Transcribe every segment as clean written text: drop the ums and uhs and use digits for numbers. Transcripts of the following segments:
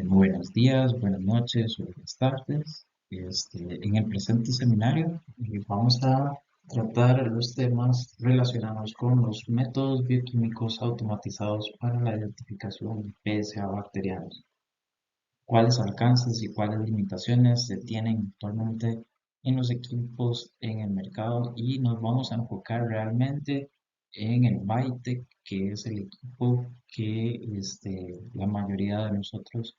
Muy buenos días, buenas noches o buenas tardes. En el presente seminario vamos a tratar los temas relacionados con los métodos bioquímicos automatizados para la identificación de PSA bacterianos. ¿Cuáles alcances y cuáles limitaciones se tienen actualmente en los equipos en el mercado? Y nos vamos a enfocar realmente en el Bytec, que es el equipo que la mayoría de nosotros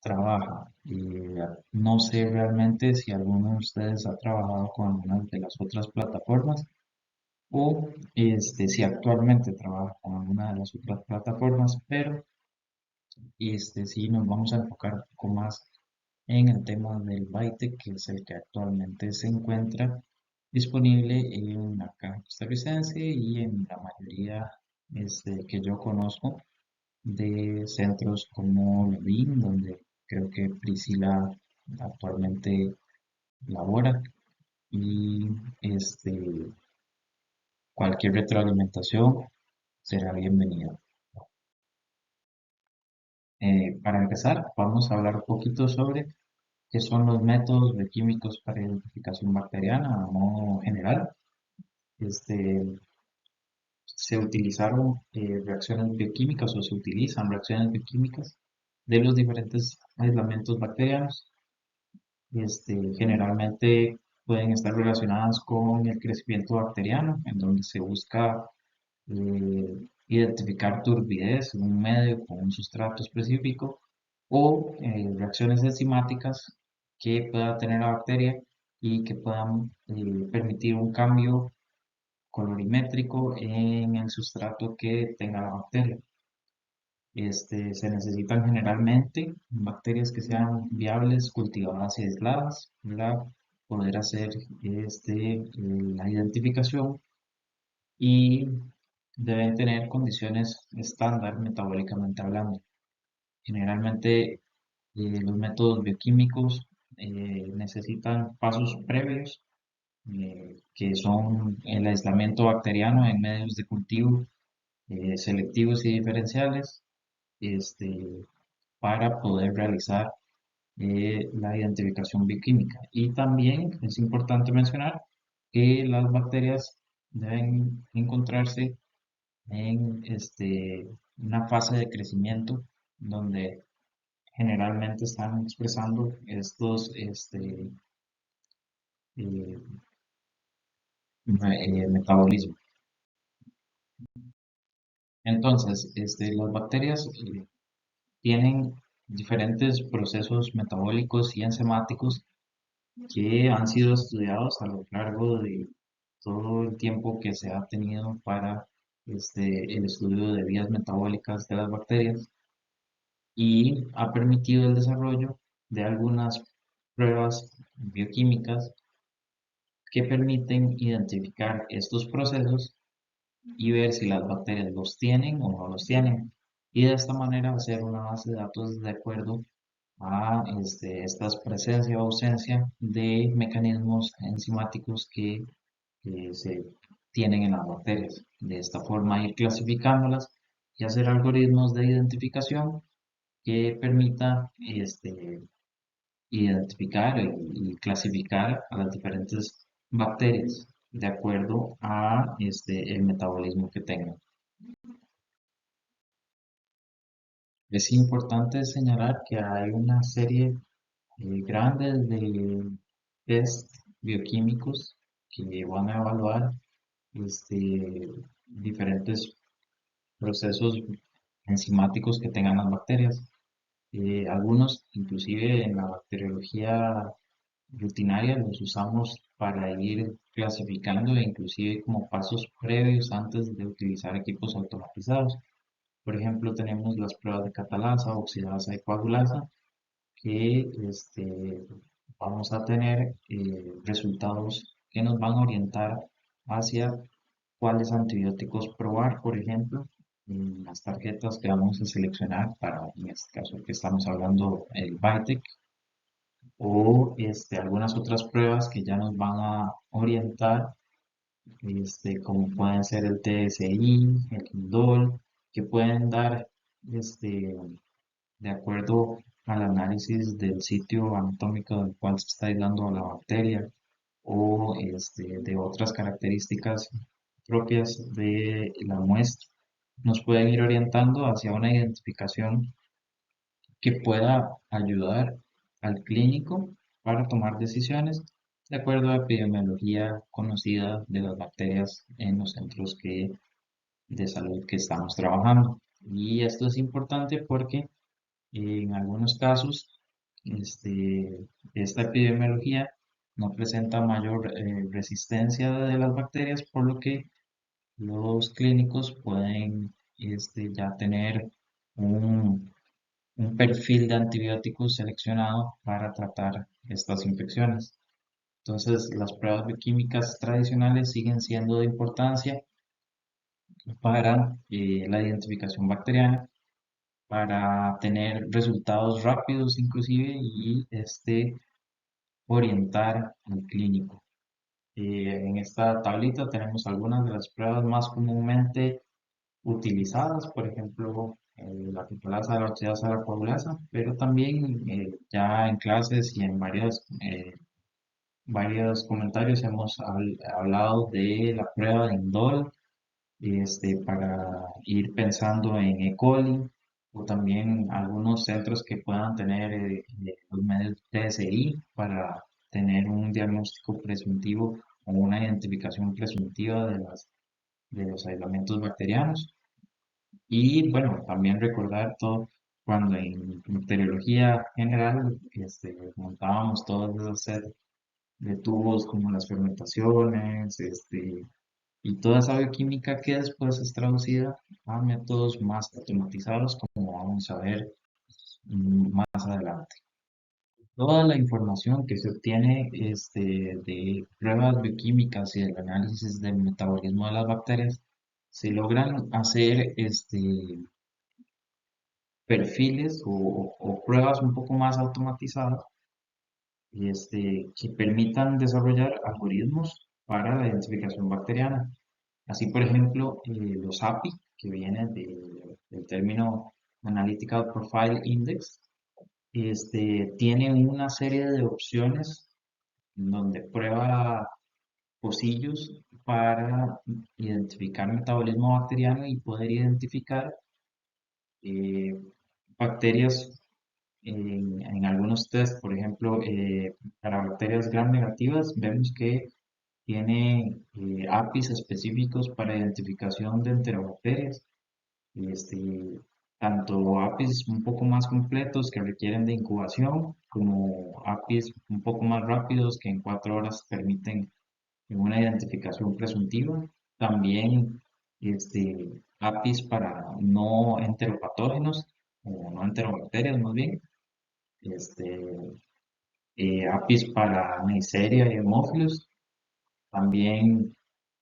trabaja. No sé realmente si alguno de ustedes ha trabajado con alguna de las otras plataformas o si actualmente trabaja con alguna de las otras plataformas, pero sí nos vamos a enfocar un poco más en el tema del Bytec, que es el que actualmente se encuentra disponible en la caja costarricense y en la mayoría que yo conozco de centros como Levin, donde creo que Priscila actualmente labora, y cualquier retroalimentación será bienvenida. Para empezar, vamos a hablar un poquito sobre qué son los métodos bioquímicos para identificación bacteriana a modo general. Este, Se utilizaron reacciones bioquímicas o se utilizan reacciones bioquímicas de los diferentes aislamientos bacterianos. Generalmente pueden estar relacionadas con el crecimiento bacteriano, en donde se busca identificar turbidez en un medio con un sustrato específico, o reacciones enzimáticas que pueda tener la bacteria y que puedan permitir un cambio colorimétrico en el sustrato que tenga la bacteria. Se necesitan generalmente bacterias que sean viables, cultivadas y aisladas para poder hacer la identificación, y deben tener condiciones estándar metabólicamente hablando. Generalmente los métodos bioquímicos necesitan pasos previos, que son el aislamiento bacteriano en medios de cultivo selectivos y diferenciales, este, para poder realizar la identificación bioquímica. Y también es importante mencionar que las bacterias deben encontrarse en una fase de crecimiento donde generalmente están expresando estos eh, metabolismos. Entonces, las bacterias tienen diferentes procesos metabólicos y enzimáticos que han sido estudiados a lo largo de todo el tiempo que se ha tenido para el estudio de vías metabólicas de las bacterias, y ha permitido el desarrollo de algunas pruebas bioquímicas que permiten identificar estos procesos y ver si las bacterias los tienen o no los tienen, y de esta manera hacer una base de datos de acuerdo a estas presencia o ausencia de mecanismos enzimáticos que se tienen en las bacterias. De esta forma ir clasificándolas y hacer algoritmos de identificación que permita identificar y clasificar a las diferentes bacterias de acuerdo a el metabolismo que tengan. Es importante señalar que hay una serie grande de test bioquímicos que van a evaluar diferentes procesos enzimáticos que tengan las bacterias. Algunos, inclusive en la bacteriología rutinaria, los usamos para ir clasificando e inclusive como pasos previos antes de utilizar equipos automatizados. Por ejemplo, tenemos las pruebas de catalasa, oxidasa y coagulasa, que vamos a tener resultados que nos van a orientar hacia cuáles antibióticos probar, por ejemplo, en las tarjetas que vamos a seleccionar para, en este caso que estamos hablando, el Bytec, o algunas otras pruebas que ya nos van a orientar, como pueden ser el TSI, el Indol, que pueden dar este, de acuerdo al análisis del sitio anatómico del cual se está aislando la bacteria o de otras características propias de la muestra, nos pueden ir orientando hacia una identificación que pueda ayudar al clínico para tomar decisiones de acuerdo a la epidemiología conocida de las bacterias en los centros de salud que estamos trabajando. Y esto es importante porque en algunos casos esta epidemiología no presenta mayor resistencia de las bacterias, por lo que los clínicos pueden ya tener un un perfil de antibióticos seleccionado para tratar estas infecciones. Entonces, las pruebas bioquímicas tradicionales siguen siendo de importancia para la identificación bacteriana, para tener resultados rápidos inclusive y orientar al clínico. En esta tablita tenemos algunas de las pruebas más comúnmente utilizadas, por ejemplo, la tipolasa, la oxidasa, la coagulasa, pero también ya en clases y en varios comentarios hemos hablado de la prueba de Indol, para ir pensando en E. coli, o también algunos centros que puedan tener los medios TSI para tener un diagnóstico presuntivo o una identificación presuntiva de los aislamientos bacterianos. Y bueno, también recordar todo cuando en bacteriología general montábamos todos esos set de tubos como las fermentaciones, y toda esa bioquímica que después es traducida a métodos más automatizados, como vamos a ver más adelante. Toda la información que se obtiene de pruebas bioquímicas y del análisis del metabolismo de las bacterias se logran hacer perfiles o pruebas un poco más automatizadas que permitan desarrollar algoritmos para la identificación bacteriana. Así, por ejemplo, los API, que vienen del término Analytical Profile Index, tiene una serie de opciones donde prueba pocillos para identificar metabolismo bacteriano y poder identificar eh, bacterias en algunos test, por ejemplo, para bacterias gram negativas, vemos que tiene APIs específicos para identificación de enterobacterias, este, tanto APIs un poco más completos que requieren de incubación, como APIs un poco más rápidos que en 4 horas permiten una identificación presuntiva. También APIs para no enteropatógenos, o no enterobacterias más bien, este, APIs para Neisseria y Haemophilus. También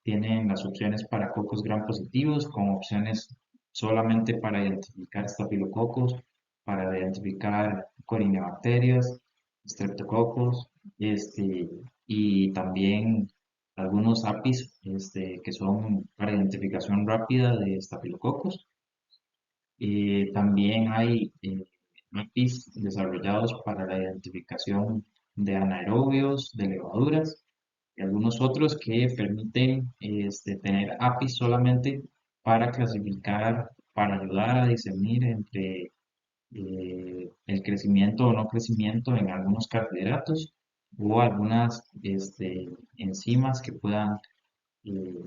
tienen las opciones para cocos gram positivos, con opciones solamente para identificar estafilococos, para identificar corinebacterias, streptococos, y también algunos APIs que son para identificación rápida de estafilococos. También hay APIs desarrollados para la identificación de anaerobios, de levaduras, y algunos otros que permiten tener APIs solamente para clasificar, para ayudar a discernir entre el crecimiento o no crecimiento en algunos carbohidratos o algunas enzimas que puedan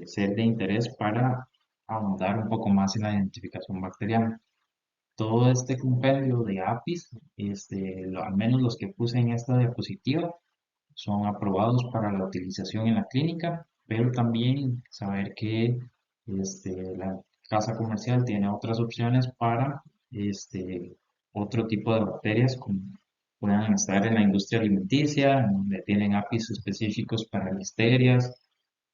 ser de interés para ahondar un poco más en la identificación bacteriana. Todo este compendio de APIs, al menos los que puse en esta diapositiva, son aprobados para la utilización en la clínica, pero también saber que la casa comercial tiene otras opciones para otro tipo de bacterias, como puedan estar en la industria alimenticia, en donde tienen APIs específicos para listerias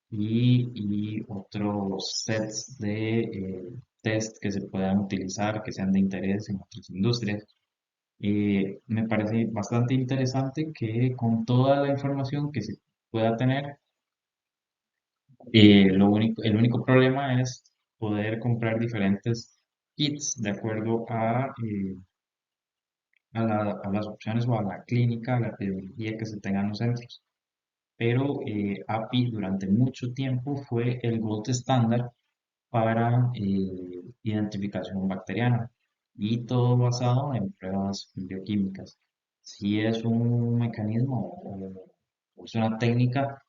y otros sets de test que se puedan utilizar, que sean de interés en otras industrias. Me parece bastante interesante que con toda la información que se pueda tener, el único problema es poder comprar diferentes kits de acuerdo a a las opciones o a la clínica, a la epidemiología que se tenga en los centros. Pero API durante mucho tiempo fue el gold estándar para identificación bacteriana y todo basado en pruebas bioquímicas. Si es un mecanismo o es una técnica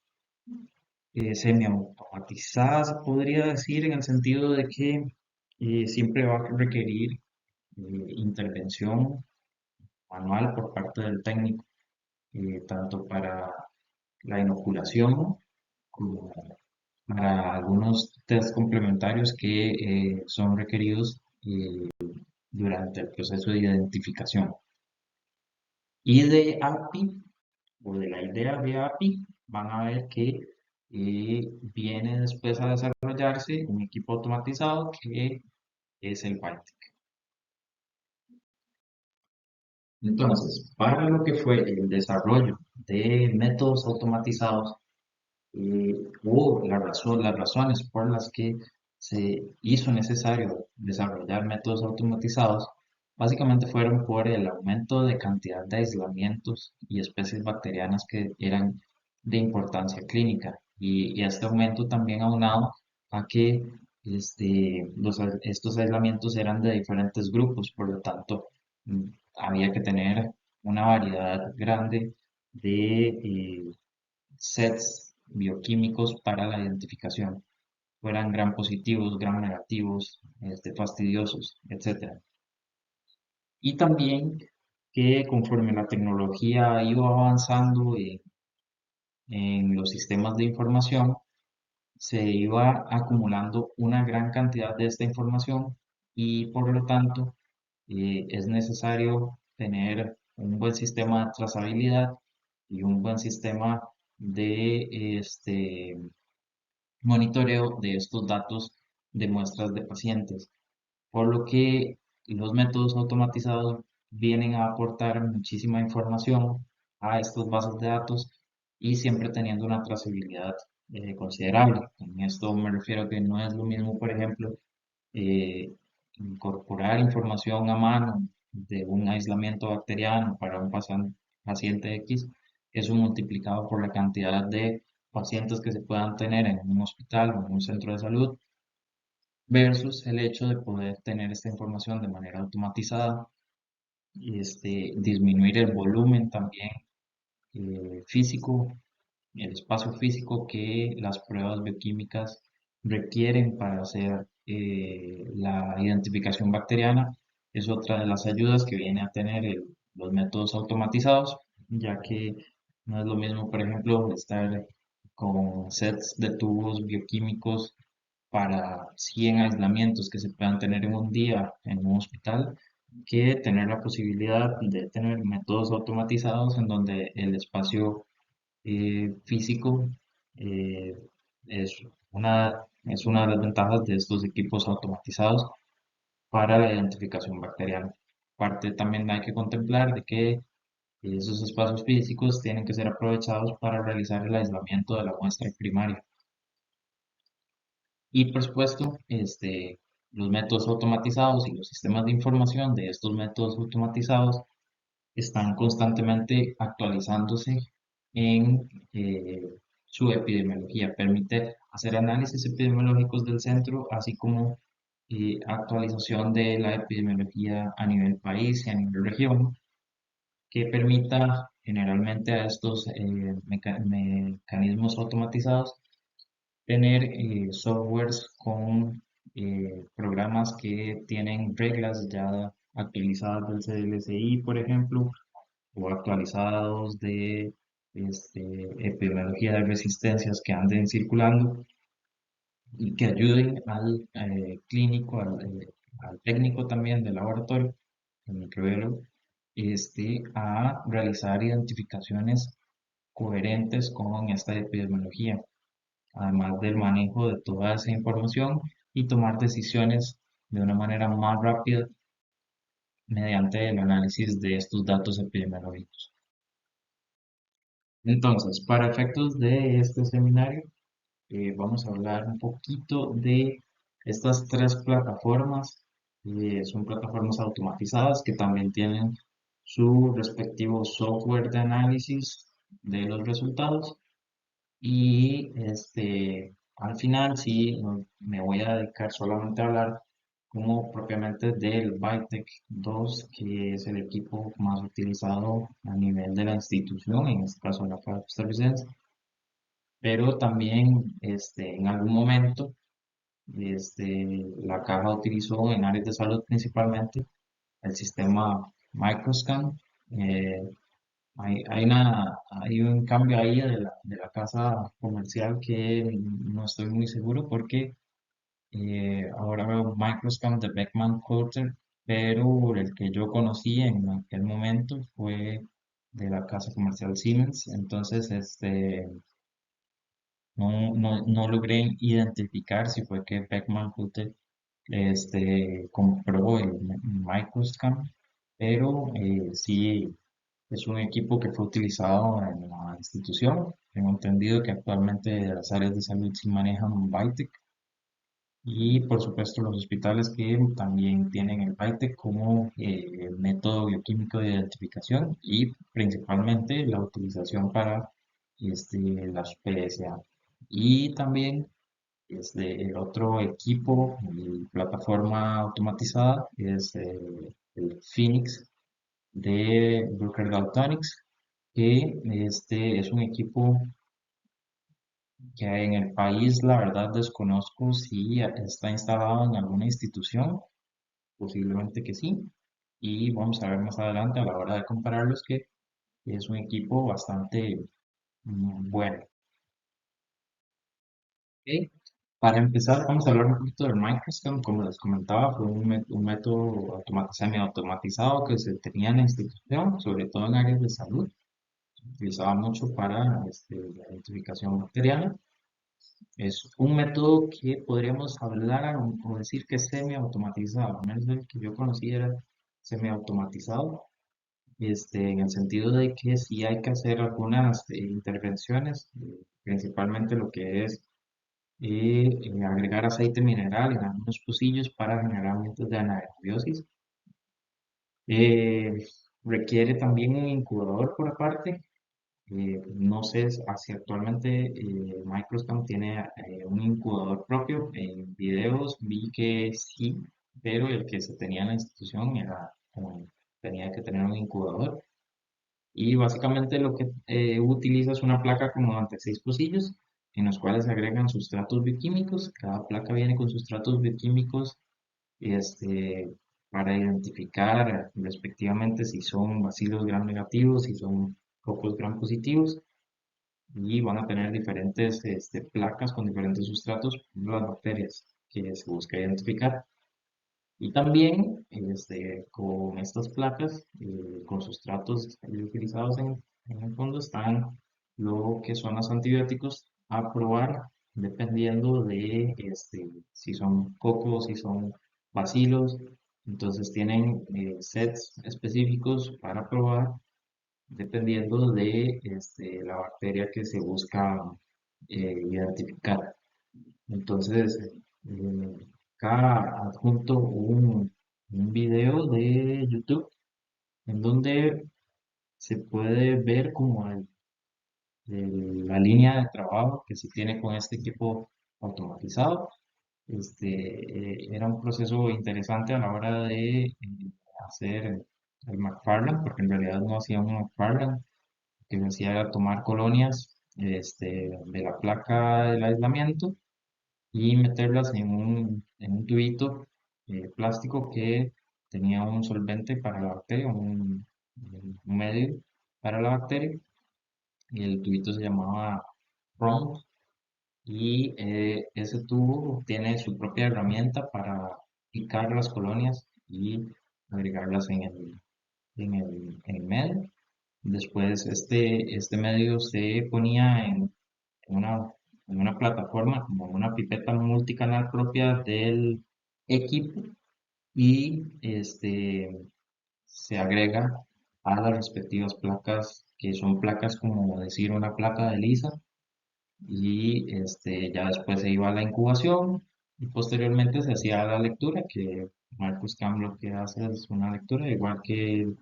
semiautomatizada, se podría decir, en el sentido de que siempre va a requerir intervención manual por parte del técnico, tanto para la inoculación como para algunos test complementarios que son requeridos durante el proceso de identificación. Y de API o de la idea de API, van a ver que viene después a desarrollarse un equipo automatizado que es el Python. Entonces, para lo que fue el desarrollo de métodos automatizados, o las razones por las que se hizo necesario desarrollar métodos automatizados, básicamente fueron por el aumento de cantidad de aislamientos y especies bacterianas que eran de importancia clínica. Y este aumento también aunado a que estos aislamientos eran de diferentes grupos, por lo tanto, mm, había que tener una variedad grande de sets bioquímicos para la identificación, fueran gram positivos, gram negativos, fastidiosos, etcétera. Y también que conforme la tecnología iba avanzando en los sistemas de información, se iba acumulando una gran cantidad de esta información y por lo tanto es necesario tener un buen sistema de trazabilidad y un buen sistema de monitoreo de estos datos de muestras de pacientes, por lo que los métodos automatizados vienen a aportar muchísima información a estas bases de datos y siempre teniendo una trazabilidad considerable. En esto me refiero a que no es lo mismo, por ejemplo, eh, incorporar información a mano de un aislamiento bacteriano para un paciente X, eso multiplicado por la cantidad de pacientes que se puedan tener en un hospital o en un centro de salud, versus el hecho de poder tener esta información de manera automatizada y disminuir el volumen también físico, el espacio físico que las pruebas bioquímicas requieren para hacer la identificación bacteriana. Es otra de las ayudas que viene a tener los métodos automatizados, ya que no es lo mismo, por ejemplo, estar con sets de tubos bioquímicos para 100 aislamientos que se puedan tener en un día en un hospital, que tener la posibilidad de tener métodos automatizados en donde el espacio físico eh, es es una de las ventajas de estos equipos automatizados para la identificación bacteriana. Aparte, también hay que contemplar de que esos espacios físicos tienen que ser aprovechados para realizar el aislamiento de la muestra primaria. Y por supuesto, los métodos automatizados y los sistemas de información de estos métodos automatizados están constantemente actualizándose en su epidemiología. Permite hacer análisis epidemiológicos del centro, así como actualización de la epidemiología a nivel país y a nivel región, que permita generalmente a estos mecanismos automatizados tener softwares con programas que tienen reglas ya actualizadas del CDLCI, por ejemplo, o actualizados de epidemiología de resistencias que anden circulando y que ayuden al clínico, al técnico también del laboratorio, el microbiólogo, a realizar identificaciones coherentes con esta epidemiología, además del manejo de toda esa información y tomar decisiones de una manera más rápida mediante el análisis de estos datos epidemiológicos. Entonces, para efectos de este seminario, vamos a hablar un poquito de estas tres plataformas. Son plataformas automatizadas que también tienen su respectivo software de análisis de los resultados y al final sí me voy a dedicar solamente a hablar como propiamente del Bytec 2, que es el equipo más utilizado a nivel de la institución, en este caso la Caja Costarricense, pero también en algún momento la caja utilizó en áreas de salud principalmente el sistema Microscan. eh, hay un cambio ahí de la casa comercial que no estoy muy seguro porque ahora veo Microscan de Beckman Coulter, pero el que yo conocí en aquel momento fue de la casa comercial Siemens. Entonces no logré identificar si fue que Beckman Coulter compró el Microscan, pero sí es un equipo que fue utilizado en la institución. Tengo entendido que actualmente las áreas de salud sí manejan Bytec y por supuesto los hospitales que también tienen el Bytec como método bioquímico de identificación y principalmente la utilización para las PSA. Y también el otro equipo y plataforma automatizada es el Phoenix de Bruker Daltonics, que es un equipo que en el país, la verdad, desconozco si está instalado en alguna institución, posiblemente que sí, y vamos a ver más adelante a la hora de compararlos que es un equipo bastante bueno. Ok. Para empezar, vamos a hablar un poquito del Microscan. Como les comentaba, fue un método semi-automatizado que se tenía en la institución, sobre todo en áreas de salud. Se utilizaba mucho para la identificación bacteriana. Es un método que podríamos hablar o decir que es semi-automatizado, al menos el que yo conocí era semi-automatizado, en el sentido de que sí hay que hacer algunas intervenciones, principalmente lo que es agregar aceite mineral en algunos pocillos para generar aumentos de anaerobiosis. Eh, Requiere también un incubador por aparte. No sé si actualmente Microscan tiene un incubador propio. En videos vi que sí, pero el que se tenía en la institución tenía que tener un incubador. Y básicamente lo que utiliza es una placa como ante seis pocillos en los cuales se agregan sustratos bioquímicos. Cada placa viene con sustratos bioquímicos este, para identificar respectivamente si son bacilos gram negativos, si son cocos gram positivos y van a tener diferentes placas con diferentes sustratos, las bacterias que se busca identificar. Y también con estas placas, con sustratos utilizados en el fondo, están lo que son los antibióticos a probar dependiendo de si son cocos, si son bacilos. Entonces tienen sets específicos para probar dependiendo de la bacteria que se busca identificar. Entonces, acá adjunto un video de YouTube en donde se puede ver como la línea de trabajo que se tiene con este equipo automatizado. Era un proceso interesante a la hora de hacer el McFarland, porque en realidad no hacía un McFarland, que se hacía era tomar colonias de la placa del aislamiento y meterlas en un tubito plástico que tenía un solvente para la bacteria, un medio para la bacteria, y el tubito se llamaba Prong, y ese tubo tiene su propia herramienta para picar las colonias y agregarlas en el medio. Después este medio se ponía en una, en una plataforma como una pipeta multicanal propia del equipo y se agrega a las respectivas placas, que son placas como decir una placa de lisa, y ya después se iba a la incubación y posteriormente se hacía la lectura, que Marcus Cam lo que hace es una lectura, igual que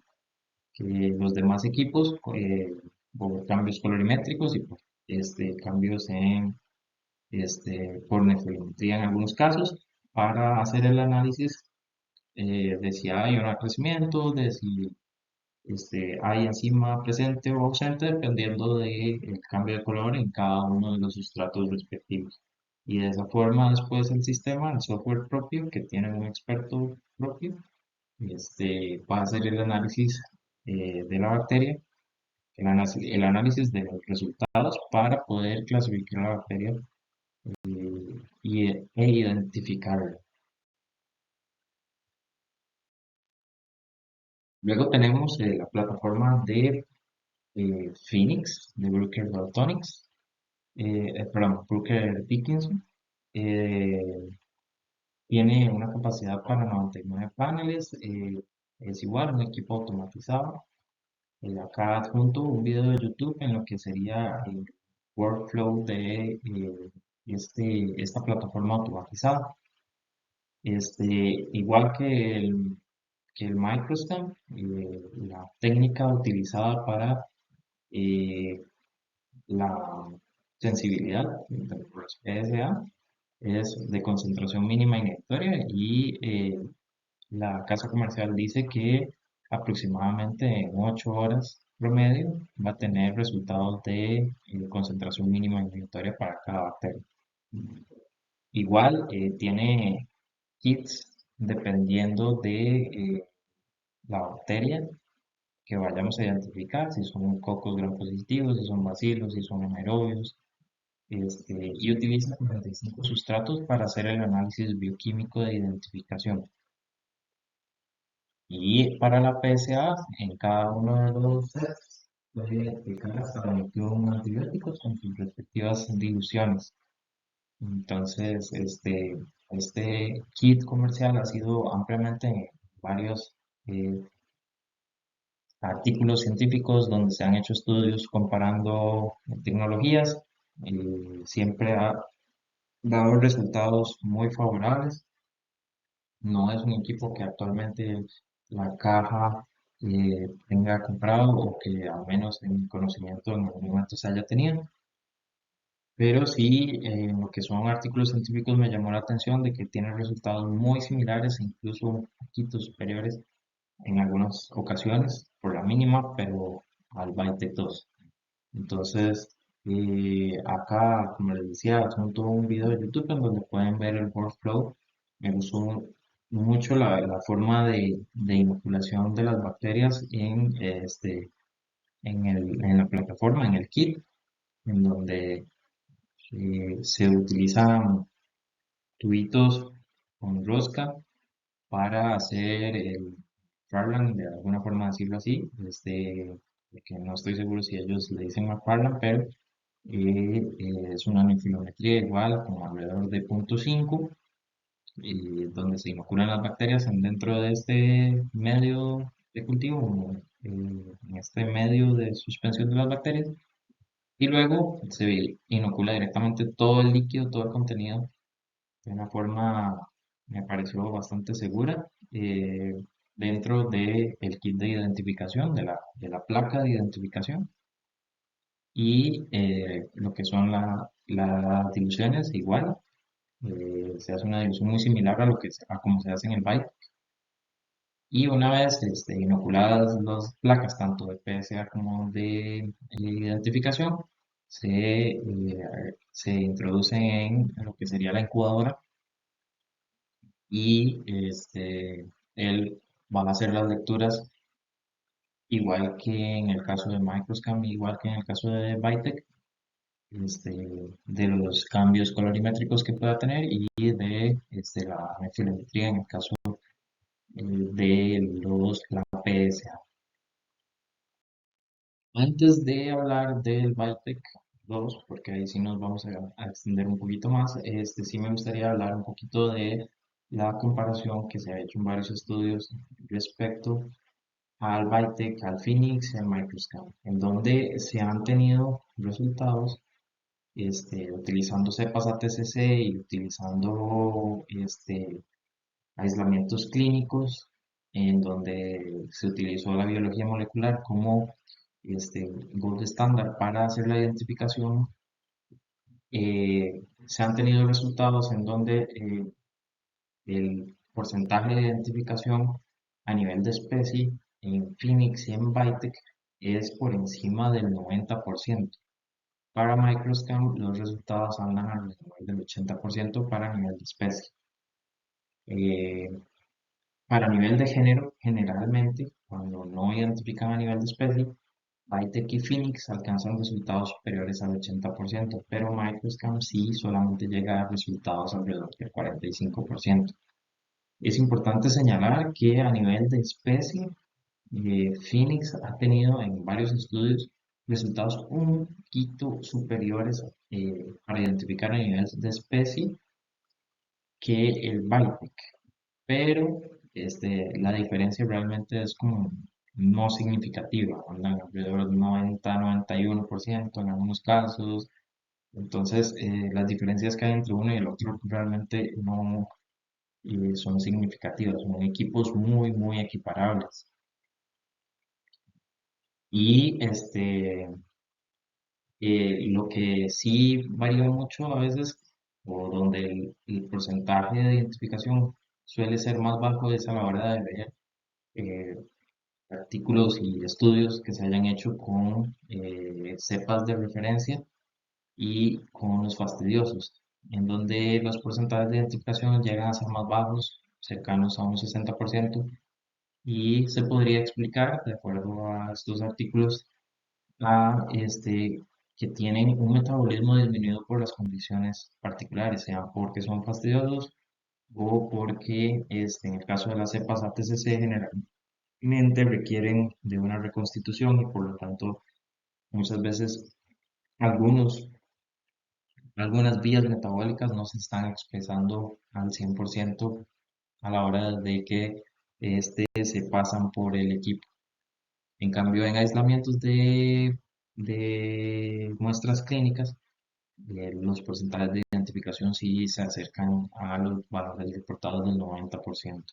que los demás equipos por cambios colorimétricos y por cambios en por nefrometría en algunos casos para hacer el análisis de si hay o no hay crecimiento, de si hay enzima presente o ausente dependiendo del cambio de color en cada uno de los sustratos respectivos. Y de esa forma después el sistema, el software propio que tiene un experto propio, va a hacer el análisis de la bacteria, el análisis de los resultados para poder clasificar la bacteria e identificarla. Luego tenemos la plataforma de Phoenix, de Bruker Daltonics, perdón, Bruker Dickinson. eh, Tiene una capacidad para 99 paneles, es igual, un equipo automatizado. Acá adjunto un video de YouTube en lo que sería el workflow de esta plataforma automatizada. Igual que el microscan, la técnica utilizada para eh, la sensibilidad de los PSA es de concentración mínima inhibitoria y la casa comercial dice que aproximadamente en 8 horas promedio va a tener resultados de concentración mínima inhibitoria para cada bacteria. Igual tiene kits dependiendo de la bacteria que vayamos a identificar, si son cocos gram positivos, si son bacilos, si son anaerobios, y utiliza 45 sustratos para hacer el análisis bioquímico de identificación. Y para la PSA, en cada uno de los sets puede identificar hasta 21 antibióticos con sus respectivas diluciones. Entonces, este kit comercial ha sido ampliamente en varios eh, artículos científicos donde se han hecho estudios comparando tecnologías. Siempre ha dado resultados muy favorables. No es un equipo que actualmente la caja tenga comprado o que al menos en mi conocimiento en algún momento se haya tenido. Pero sí, en lo que son artículos científicos me llamó la atención de que tiene resultados muy similares e incluso un poquito superiores en algunas ocasiones, por la mínima, pero al Bytec 2. Entonces, acá, como les decía, adjunto un video de YouTube en donde pueden ver el workflow. Me gustó mucho la forma de inoculación de las bacterias en la plataforma, en el kit, en donde se utilizan tubitos con rosca para hacer el Farland, de alguna forma decirlo así, que no estoy seguro si ellos le dicen McFarland, pero es una nefilometría igual, como alrededor de 0.5, donde se inoculan las bacterias dentro de este medio de cultivo, en este medio de suspensión de las bacterias, y luego se inocula directamente todo el líquido, todo el contenido de una forma, me pareció bastante segura, dentro del kit de identificación, de la placa de identificación. Y lo que son las diluciones, igual, se hace una dilución muy similar a a como se hace en el byte. Y una vez inoculadas las placas, tanto de PSA como de identificación, se introducen en lo que sería la incubadora y él va a hacer las lecturas igual que en el caso de Microscan, igual que en el caso de Bytec, de los cambios colorimétricos que pueda tener y de la mefilometría en el caso de la PSA. Antes de hablar del Bytec 2, porque ahí sí nos vamos a extender un poquito más, sí me gustaría hablar un poquito de la comparación que se ha hecho en varios estudios respecto al Bytec, al Phoenix y al Microscan, en donde se han tenido resultados utilizando cepas ATCC y utilizando aislamientos clínicos en donde se utilizó la biología molecular como gold estándar para hacer la identificación. Se han tenido resultados en donde el porcentaje de identificación a nivel de especie en Phoenix y en Vitek es por encima del 90%. Para Microscan los resultados andan alrededor del 80% para nivel de especie. Eh, para nivel de género, generalmente, cuando no identifican a nivel de especie, Vitek y Phoenix alcanzan resultados superiores al 80%, pero Microscan sí solamente llega a resultados alrededor del 45%. Es importante señalar que a nivel de especie, Phoenix ha tenido en varios estudios resultados un poquito superiores para identificar a nivel de especie que el Vitek, pero la diferencia realmente es como no significativa, andan alrededor del 90-91% en algunos casos. Entonces, las diferencias que hay entre uno y el otro realmente no son significativas, son equipos muy, muy equiparables. Y lo que sí varía mucho a veces, o donde el porcentaje de identificación suele ser más bajo, es a la hora de ver eh, artículos y estudios que se hayan hecho con cepas de referencia y con los fastidiosos, en donde los porcentajes de identificación llegan a ser más bajos, cercanos a un 60%, y se podría explicar, de acuerdo a estos artículos, que tienen un metabolismo disminuido por las condiciones particulares, sea porque son fastidiosos o porque en el caso de las cepas ATCC generalmente requieren de una reconstitución y por lo tanto muchas veces algunos, algunas vías metabólicas no se están expresando al 100% a la hora de que se pasan por el equipo. En cambio, en aislamientos de muestras clínicas, los porcentajes de identificación sí se acercan a los valores reportados del 90%.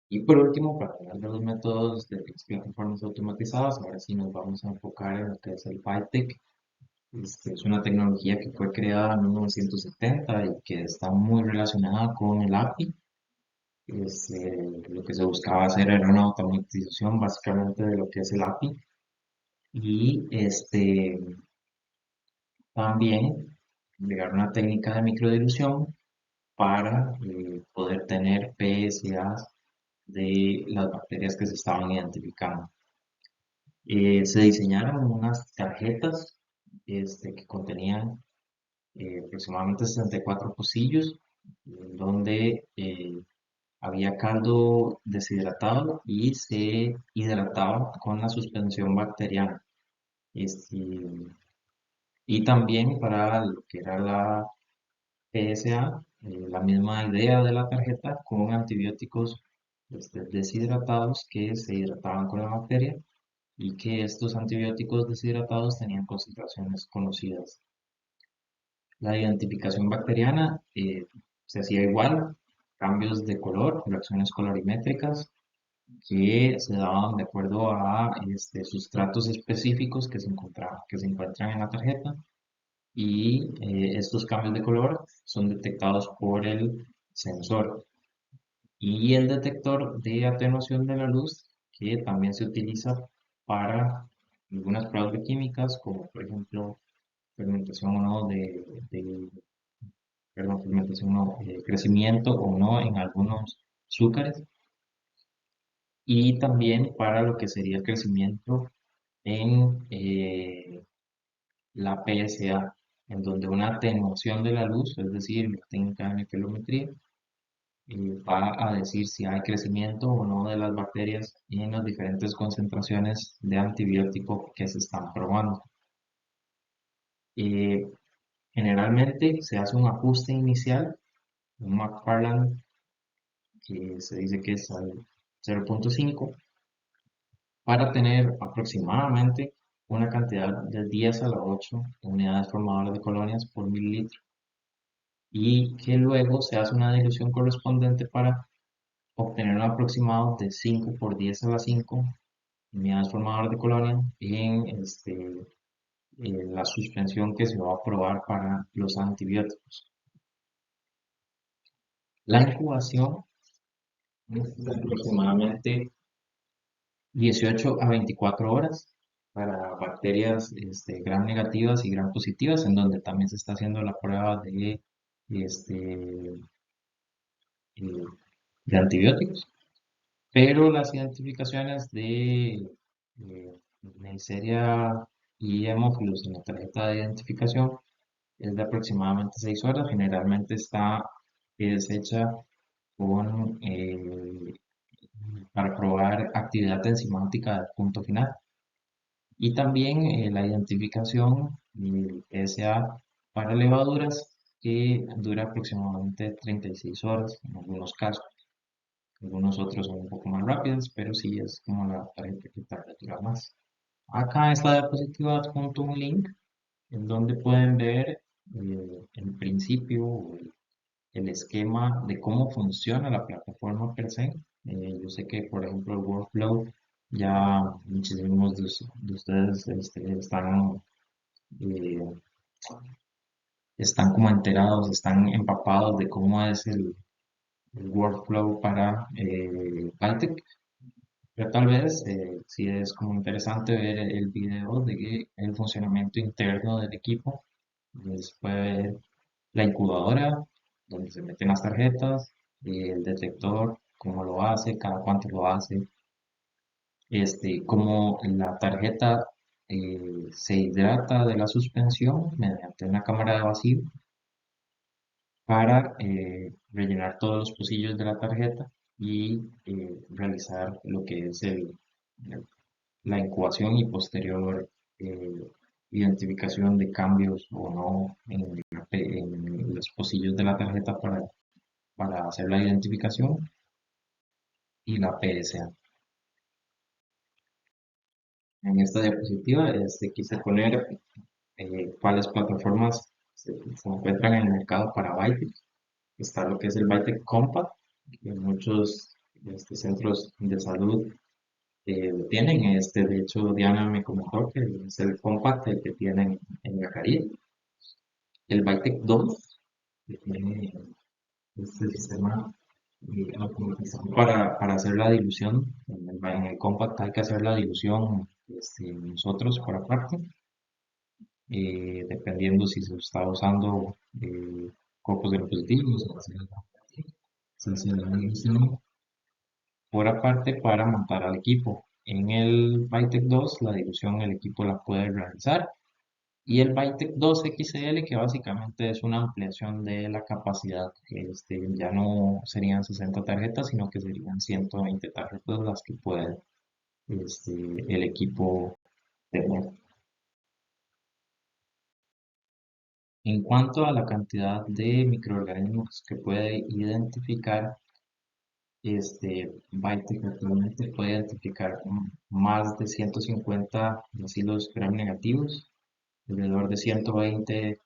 Y por último, para hablar de los métodos de gestión de formas automatizadas, ahora sí nos vamos a enfocar en lo que es el PyTech. Es una tecnología que fue creada en 1970 y que está muy relacionada con el API. Lo que se buscaba hacer era una automatización básicamente de lo que es el API y también agregar una técnica de microdilución para poder tener PSAs de las bacterias que se estaban identificando. Se diseñaron unas tarjetas que contenían aproximadamente 64 pocillos, donde había caldo deshidratado y se hidrataba con la suspensión bacteriana. Este, y también para lo que era la PSA, la misma idea de la tarjeta con antibióticos deshidratados que se hidrataban con la bacteria y que estos antibióticos deshidratados tenían concentraciones conocidas. La identificación bacteriana se hacía igual, cambios de color, reacciones colorimétricas que se daban de acuerdo a sustratos específicos que se encuentran en la tarjeta y estos cambios de color son detectados por el sensor y el detector de atenuación de la luz que también se utiliza para algunas pruebas bioquímicas como por ejemplo fermentación o no perdón, fermentación no, crecimiento o no en algunos azúcares y también para lo que sería el crecimiento en la PSA, en donde una atenuación de la luz, es decir, la técnica de nivelometría, va a decir si hay crecimiento o no de las bacterias en las diferentes concentraciones de antibiótico que se están probando. Eh, Generalmente se hace un ajuste inicial, un McFarland que se dice que es al 0.5 para tener aproximadamente una cantidad de 10 a la 8 unidades formadoras de colonias por mililitro. y que luego se hace una dilución correspondiente para obtener un aproximado de 5 por 10 a la 5 unidades formadoras de colonia en la suspensión que se va a aprobar para los antibióticos. La incubación es de aproximadamente 18 a 24 horas para bacterias gram negativas y gram positivas, en donde también se está haciendo la prueba este, eh, de antibióticos. Pero las identificaciones de Neisseria y Haemophilus en la tarjeta de identificación es de aproximadamente 6 horas. Generalmente es hecha con, para probar actividad enzimática del punto final. Y también la identificación PSA para levaduras que dura aproximadamente 36 horas en algunos casos. Algunos otros son un poco más rápidos, pero sí es como la tarjeta que tarda más. Acá en esta diapositiva adjunto un link en donde pueden ver el principio o el esquema de cómo funciona la plataforma per se. Yo sé que, por ejemplo, el workflow ya muchísimos de ustedes eh, están como enterados, están empapados de cómo es el workflow para Python. Pero tal vez sí es como interesante ver el video de el funcionamiento interno del equipo. Entonces puede ver la incubadora, donde se meten las tarjetas, el detector, cómo lo hace, cada cuánto lo hace, cómo la tarjeta se hidrata de la suspensión mediante una cámara de vacío para rellenar todos los pocillos de la tarjeta y realizar lo que es la incubación y posterior eh, identificación de cambios o no en los pocillos de la tarjeta para hacer la identificación y la PSA. En esta diapositiva quise poner cuáles plataformas se encuentran en el mercado para Bytec. Está lo que es el Bytec Compact, que muchos centros de salud lo tienen. De hecho, Diana me comentó que es el Compact el que tienen en la Caribe. El Bytec 2, que tiene este sistema automatizado para hacer la dilución. En el Compact hay que hacer la dilución nosotros por aparte, dependiendo si se está usando copos de positivos o se hace la dilución por aparte para montar al equipo. En el Bytec 2, la dilución el equipo la puede realizar. Y el Bytec 2 XL, que básicamente es una ampliación de la capacidad, que ya no serían 60 tarjetas, sino que serían 120 tarjetas las que puede este, el equipo tener. En cuanto a la cantidad de microorganismos que puede identificar, Bytec actualmente puede identificar más de 150 bacilos gram negativos, alrededor de 120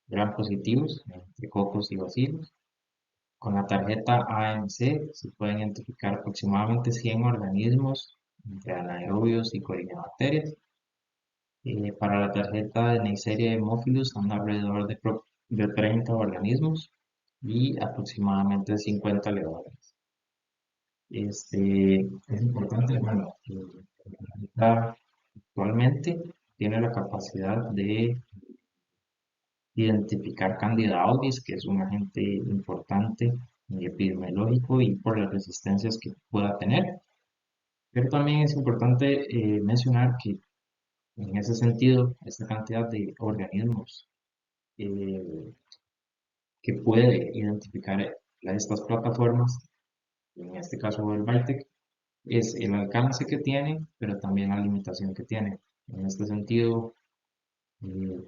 gram positivos, entre cocos y bacilos. Con la tarjeta ANC se pueden identificar aproximadamente 100 organismos entre anaerobios y corynebacterias. Para la tarjeta de Neisseria Haemophilus son alrededor de 30 organismos y aproximadamente 50 levaduras. Es importante, bueno, que la tarjeta actualmente tiene la capacidad de identificar Candida auris, que es un agente importante epidemiológico y por las resistencias que pueda tener. Pero también es importante mencionar que en ese sentido, esta cantidad de organismos eh, que puede identificar estas plataformas, en este caso el Bytec, es el alcance que tiene, pero también la limitación que tiene. En este sentido, eh,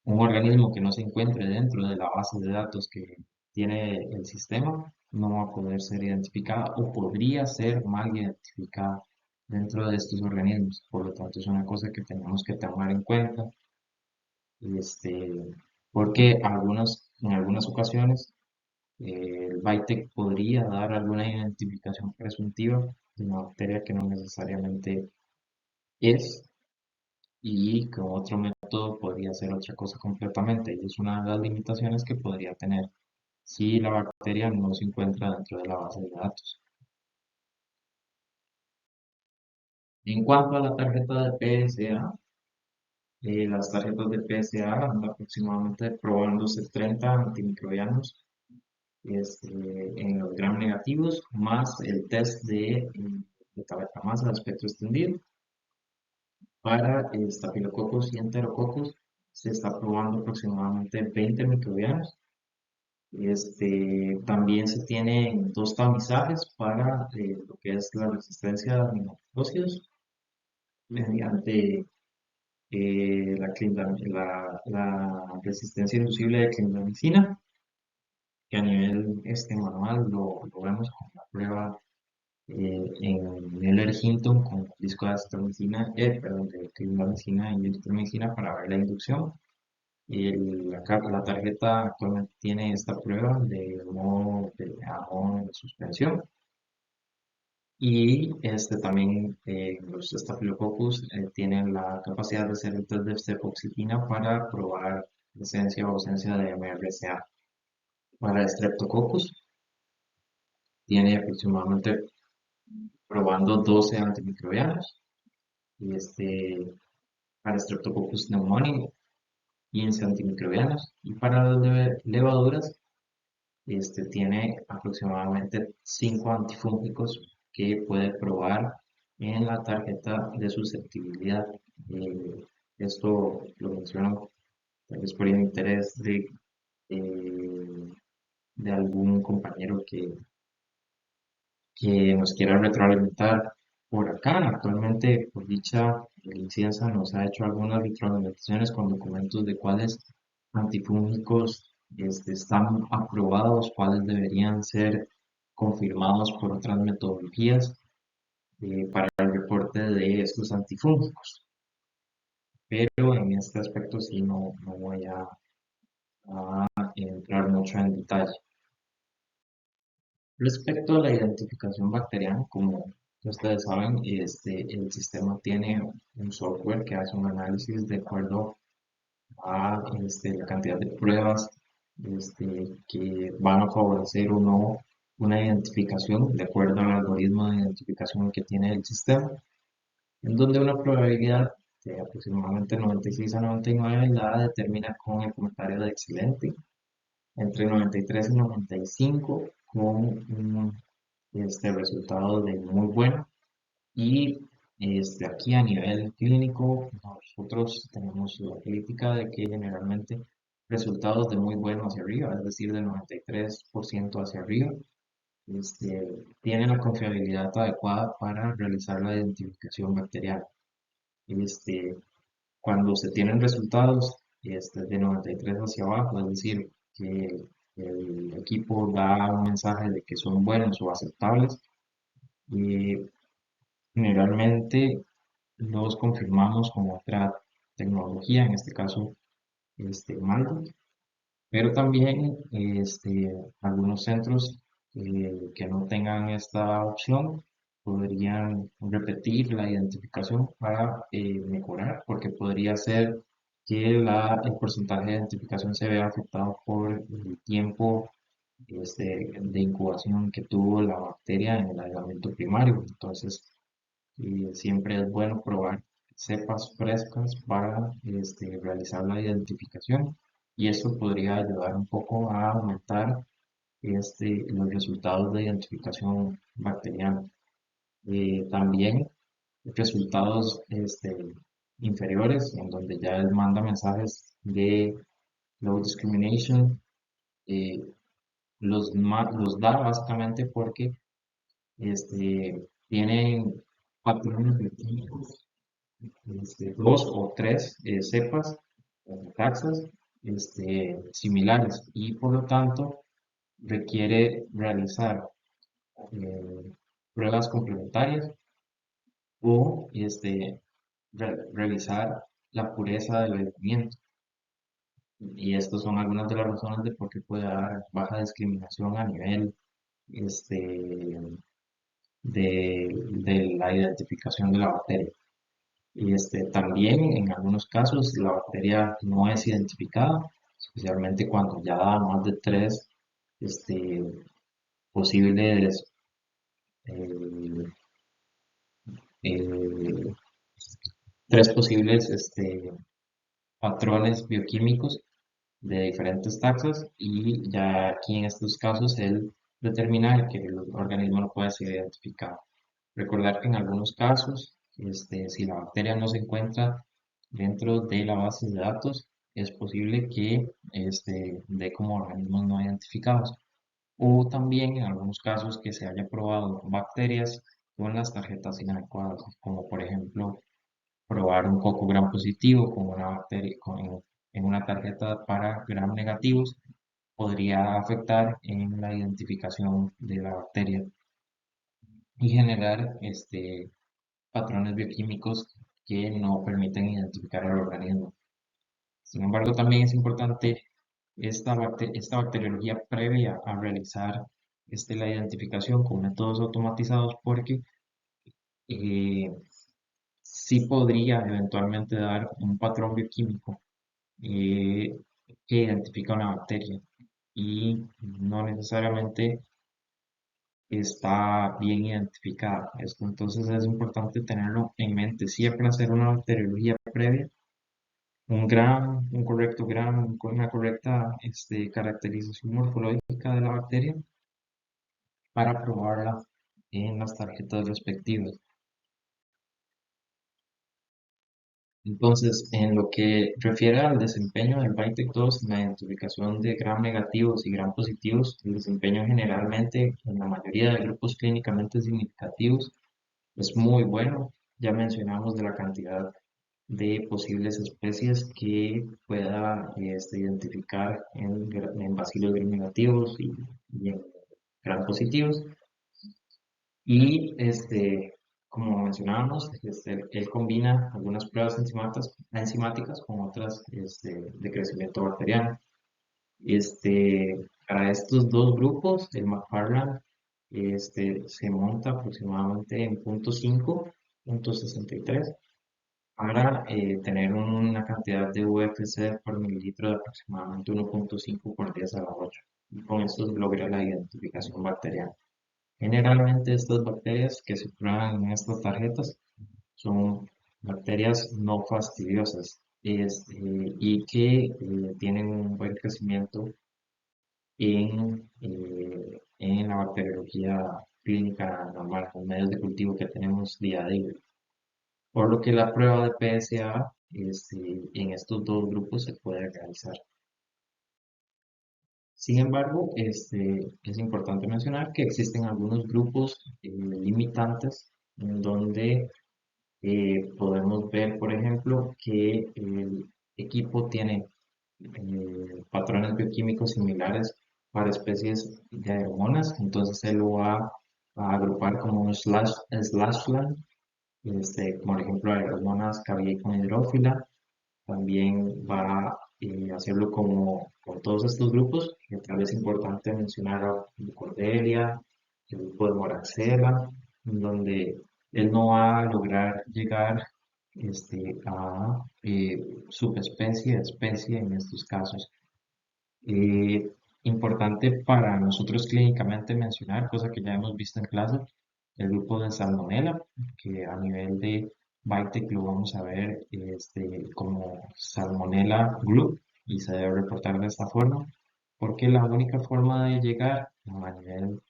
un organismo que no se encuentre dentro de la base de datos que tiene el sistema no va a poder ser identificada o podría ser mal identificada dentro de estos organismos. Por lo tanto, es una cosa que tenemos que tomar en cuenta, este, porque en algunas ocasiones el BITEC podría dar alguna identificación presuntiva de una bacteria que no necesariamente es, y con otro método podría ser otra cosa completamente. Y es una de las limitaciones que podría tener si la bacteria no se encuentra dentro de la base de datos. En cuanto a la tarjeta de PSA, las tarjetas de PSA andan aproximadamente probándose 30 antimicrobianos en los gram negativos, más el test de tabacamasa de espectro extendido. Para estafilococos y enterococos se está probando aproximadamente 20 microbianos. También se tienen dos tamizajes para lo que es la resistencia a aminoácidos mediante la resistencia inducible de clindamicina, que a nivel manual lo vemos con la prueba en Miller Hinton con disco de acitromicina, perdón, de clindamicina y erythromicina para ver la inducción. La tarjeta actualmente tiene esta prueba de modo de suspensión. Y también los Staphylococcus tienen la capacidad de hacer el test de cefoxitina para probar presencia o ausencia de MRSA. Para Streptococcus tiene aproximadamente probando 12 antimicrobianos. Y para Streptococcus pneumoniae 15 antimicrobianos. Y para las levaduras tiene aproximadamente 5 antifúngicos que puede probar en la tarjeta de susceptibilidad. Eh, Esto lo menciono tal vez por el interés eh, de algún compañero que nos quiera retroalimentar por acá. Actualmente, por dicha, el INCIENSA nos ha hecho algunas retroalimentaciones con documentos de cuáles antifúngicos están aprobados, cuáles deberían ser confirmados por otras metodologías para el reporte de estos antifúngicos. Pero en este aspecto sí no voy a entrar mucho en detalle. Respecto a la identificación bacteriana, como ustedes saben, el sistema tiene un software que hace un análisis de acuerdo a la cantidad de pruebas que van a favorecer o no una identificación de acuerdo al algoritmo de identificación que tiene el sistema, en donde una probabilidad de aproximadamente 96 a 99 la determina con el comentario de excelente, entre 93 y 95 con un resultado de muy bueno. Y aquí a nivel clínico, nosotros tenemos la crítica de que generalmente resultados de muy bueno hacia arriba, es decir, del 93% hacia arriba, tienen la confiabilidad adecuada para realizar la identificación bacteriana. Este, Cuando se tienen resultados de 93 hacia abajo, es decir, que el equipo da un mensaje de que son buenos o aceptables, eh, generalmente los confirmamos con otra tecnología, en este caso Maldoc, pero también algunos centros que no tengan esta opción podrían repetir la identificación para mejorar, porque podría ser que el porcentaje de identificación se vea afectado por el tiempo de incubación que tuvo la bacteria en el aislamiento primario. Entonces, siempre es bueno probar cepas frescas para realizar la identificación, y eso podría ayudar un poco a aumentar los resultados de identificación bacteriana. También resultados inferiores, en donde ya él manda mensajes de low discrimination, eh, los da básicamente porque tienen patrones de químicos, dos o tres cepas o taxas similares, y por lo tanto requiere realizar eh, pruebas complementarias o revisar la pureza del aislamiento. Y estas son algunas de las razones de por qué puede haber baja discriminación a nivel este, de la identificación de la bacteria. Y también en algunos casos la bacteria no es identificada, especialmente cuando ya da más de tres este, posibles eh, eh, patrones bioquímicos de diferentes taxas y ya aquí en estos casos él determina que el organismo no puede ser identificado. Recordar que en algunos casos, si la bacteria no se encuentra dentro de la base de datos, es posible que dé como organismos no identificados. O también en algunos casos que se haya probado bacterias con las tarjetas inadecuadas, como por ejemplo probar un coco gram positivo con una bacteria en una tarjeta para gram negativos podría afectar en la identificación de la bacteria y generar patrones bioquímicos que no permiten identificar al organismo. Sin embargo, también es importante esta bacteriología previa a realizar la identificación con métodos automatizados porque eh, sí podría eventualmente dar un patrón bioquímico eh, que identifica una bacteria y no necesariamente está bien identificada. Esto entonces es importante tenerlo en mente. Siempre hacer una bacteriología previa, un correcto gram, con una correcta caracterización morfológica de la bacteria para probarla en las tarjetas respectivas. Entonces, en lo que refiere al desempeño del BITEC 2 en la identificación de gram negativos y gram positivos, el desempeño generalmente en la mayoría de grupos clínicamente significativos es muy bueno. Ya mencionamos de la cantidad de posibles especies que pueda identificar en bacilos gram negativos y en gram positivos. Y como mencionábamos, él combina algunas pruebas enzimáticas con otras de crecimiento bacteriano. Para estos dos grupos, el McFarland se monta aproximadamente en 0.5, 0.63 para tener una cantidad de UFC por mililitro de aproximadamente 1.5 por 10 a la 8. Y con esto se logra la identificación bacteriana. Generalmente estas bacterias que se prueban en estas tarjetas son bacterias no fastidiosas y que tienen un buen crecimiento en la bacteriología clínica normal, con medios de cultivo que tenemos día a día. Por lo que la prueba de PSA en estos dos grupos se puede realizar. Sin embargo, es importante mencionar que existen algunos grupos limitantes en donde podemos ver, por ejemplo, que el equipo tiene patrones bioquímicos similares para especies de aeromonas, entonces él lo va a agrupar como un slashland, como por ejemplo aeromonas caviar con hidrófila, también va a hacerlo como con todos estos grupos, que tal vez es importante mencionar a Cordelia, el grupo de Moraxella, en donde él no va a lograr llegar a subespecie, especie en estos casos. Eh, Importante para nosotros clínicamente mencionar, cosa que ya hemos visto en clase, el grupo de Salmonella, que a nivel de BITEC lo vamos a ver como Salmonella Group y se debe reportar de esta forma, porque la única forma de llegar a nivel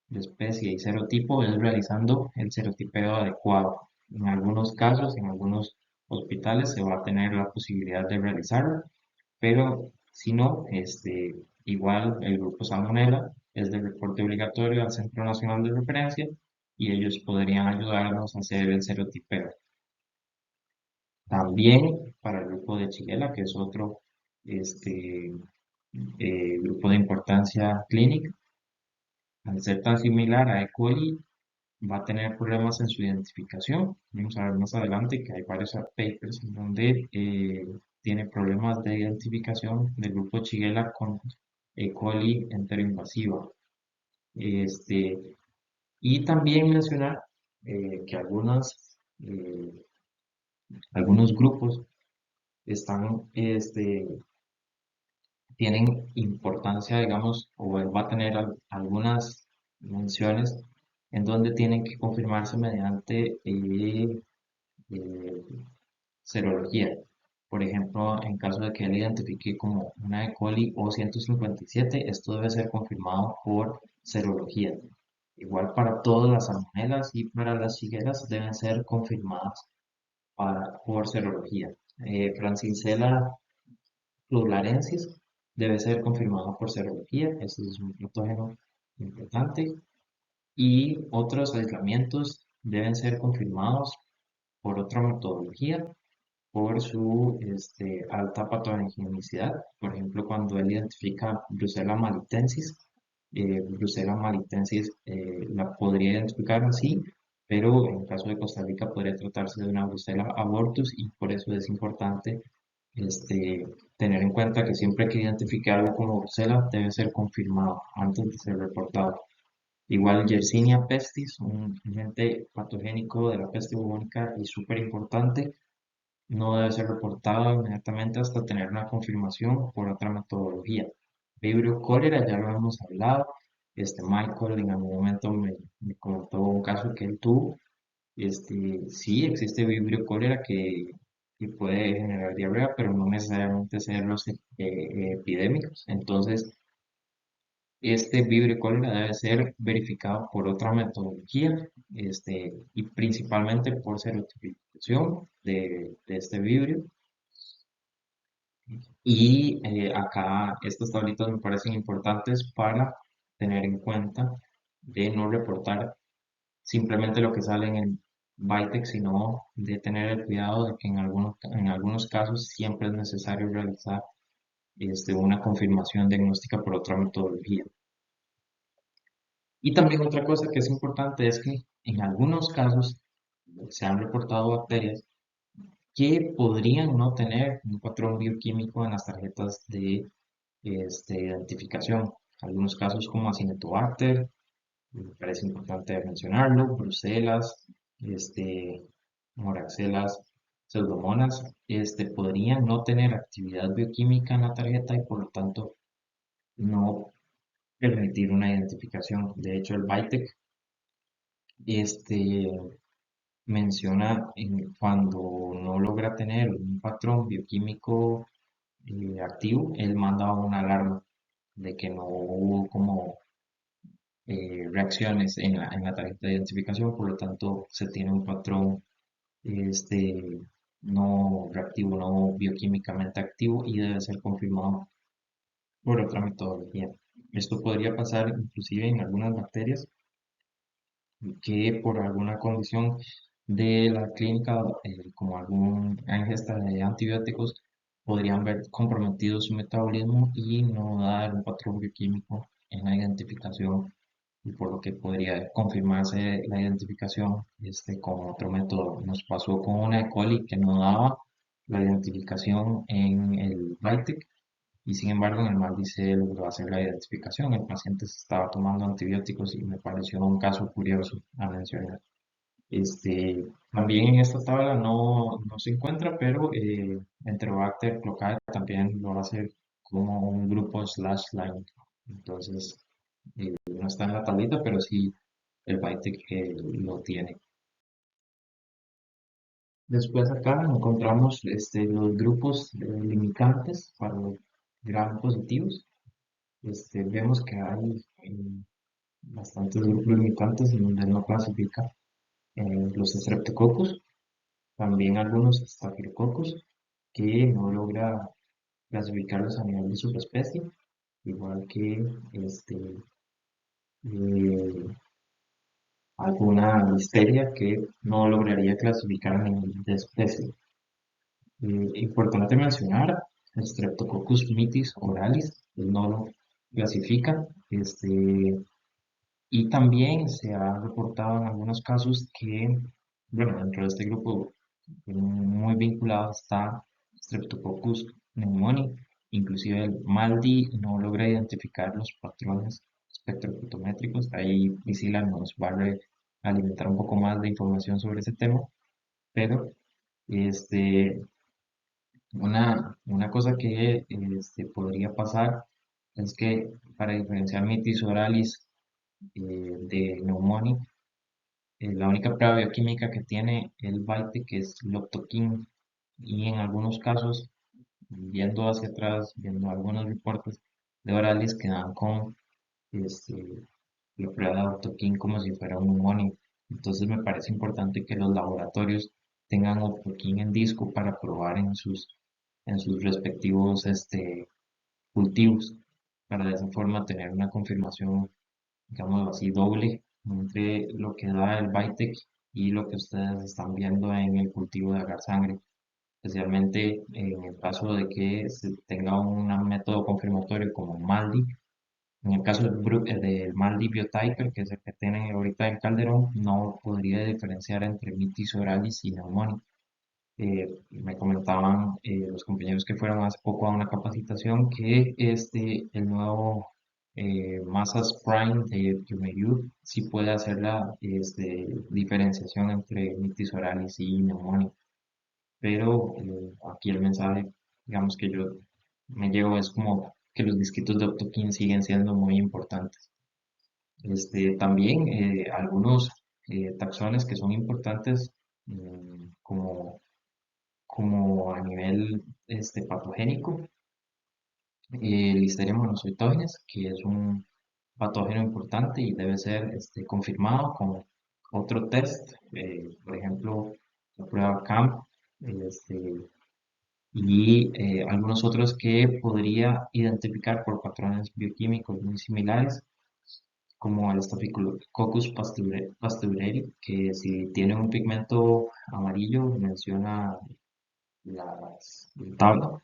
de especie y serotipo es realizando el serotipeo adecuado. En algunos casos, en algunos hospitales se va a tener la posibilidad de realizarlo, pero si no, igual el grupo Salmonella es de reporte obligatorio al Centro Nacional de Referencia y ellos podrían ayudarnos a hacer el serotipeo. También para el grupo de Shigella, que es otro este, grupo de importancia clínica, al ser tan similar a E. coli, va a tener problemas en su identificación. Vamos a ver más adelante que hay varios papers en donde tiene problemas de identificación del grupo Shigella con E. coli enteroinvasiva. Este, y también mencionar que algunos grupos están, tienen importancia, digamos, o él va a tener algunas menciones en donde tienen que confirmarse mediante eh, serología. Por ejemplo, en caso de que él identifique como una E. coli O157, esto debe ser confirmado por serología. Igual para todas las salmonelas y para las shigellas deben ser confirmadas por serología. Francisella tularensis debe ser confirmado por serología, este es un patógeno importante. Y otros aislamientos deben ser confirmados por otra metodología, por su alta patogenicidad. Por ejemplo, cuando él identifica Brucella malitensis, Brucella malitensis la podría identificar así, pero en el caso de Costa Rica podría tratarse de una Brucella abortus y por eso es importante tener en cuenta que siempre que identifique algo como Brucella debe ser confirmado antes de ser reportado. Igual Yersinia pestis, un agente patogénico de la peste bubónica y súper importante, no debe ser reportado inmediatamente hasta tener una confirmación por otra metodología. Vibrio cólera, ya lo hemos hablado. Michael en algún momento me contó un caso que él tuvo. Sí, existe vibrio cólera que puede generar diarrea, pero no necesariamente ser los epidémicos. Entonces, este vibrio cólera debe ser verificado por otra metodología, y principalmente por serotipización de este vibrio. Y acá estas tablitas me parecen importantes para tener en cuenta de no reportar simplemente lo que sale en el Vitex, sino de tener el cuidado de que en algunos casos siempre es necesario realizar una confirmación diagnóstica por otra metodología. Y también otra cosa que es importante es que en algunos casos se han reportado bacterias que podrían no tener un patrón bioquímico en las tarjetas de identificación. Algunos casos como Acinetobacter, me parece importante mencionarlo, Bruselas, Moraxelas, Pseudomonas, podrían no tener actividad bioquímica en la tarjeta y por lo tanto no permitir una identificación. De hecho, el BITEC este, menciona cuando no logra tener un patrón bioquímico activo, él manda una alarma de que no hubo como reacciones en la tarjeta de identificación, por lo tanto se tiene un patrón este, no reactivo, no bioquímicamente activo y debe ser confirmado por otra metodología. Esto podría pasar inclusive en algunas bacterias que por alguna condición de la clínica, como alguna ingesta de antibióticos, podrían ver comprometido su metabolismo y no dar un patrón bioquímico en la identificación y por lo que podría confirmarse la identificación con otro método. Nos pasó con una E. coli que no daba la identificación en el VITEC y sin embargo en el MALDI se logró hacer la identificación. El paciente se estaba tomando antibióticos y me pareció un caso curioso a mencionar. También en esta tabla no se encuentra, pero Enterobacter clocae también lo hace como un grupo slash line. Entonces, no está en la tablita, pero sí el Bytec lo tiene. Después acá encontramos los grupos limitantes para los gram positivos. Vemos que hay bastantes grupos limitantes en donde no clasifica los Streptococcus, también algunos Staphylococcus que no logra clasificarlos a nivel de subespecie, igual que eh, alguna listeria que no lograría clasificar a nivel de especie. Importante mencionar Streptococcus mitis oralis, no lo clasifica, y también se ha reportado en algunos casos que, bueno, dentro de este grupo muy vinculado está Streptococcus pneumoniae. Inclusive el MALDI no logra identificar los patrones espectrofotométricos. Ahí Priscila nos va a alimentar un poco más de información sobre ese tema, pero este, una cosa que podría pasar es que para diferenciar mitis oralis de pneumonia, la única prueba bioquímica que tiene el BITE, que es Loptokin, y en algunos casos, viendo hacia atrás, viendo algunos reportes de orales que dan con este, la prueba de Loptokin como si fuera un neumonio. Entonces me parece importante que los laboratorios tengan Loptokin en disco para probar en sus respectivos cultivos, para de esa forma tener una confirmación, digamos así, doble entre lo que da el BITEC y lo que ustedes están viendo en el cultivo de agar sangre, especialmente en el caso de que se tenga un método confirmatorio como MALDI. En el caso del MALDI Biotyper, que es el que tienen ahorita en Calderón, no podría diferenciar entre mitis oralis y neumonía. Me comentaban los compañeros que fueron hace poco a una capacitación que el nuevo Masas Prime de Yumeyu sí puede hacer la diferenciación entre mitis oralis y neumonía. Pero aquí el mensaje, digamos que yo me llevo es como que los disquitos de Optokin siguen siendo muy importantes. También algunos taxones que son importantes como a nivel patogénico, Listeria monocytogenes, que es un patógeno importante y debe ser confirmado con otro test, por ejemplo, la prueba CAMP, este, y algunos otros que podría identificar por patrones bioquímicos muy similares, como el Staphylococcus pasteureri, que si tiene un pigmento amarillo, menciona la tabla,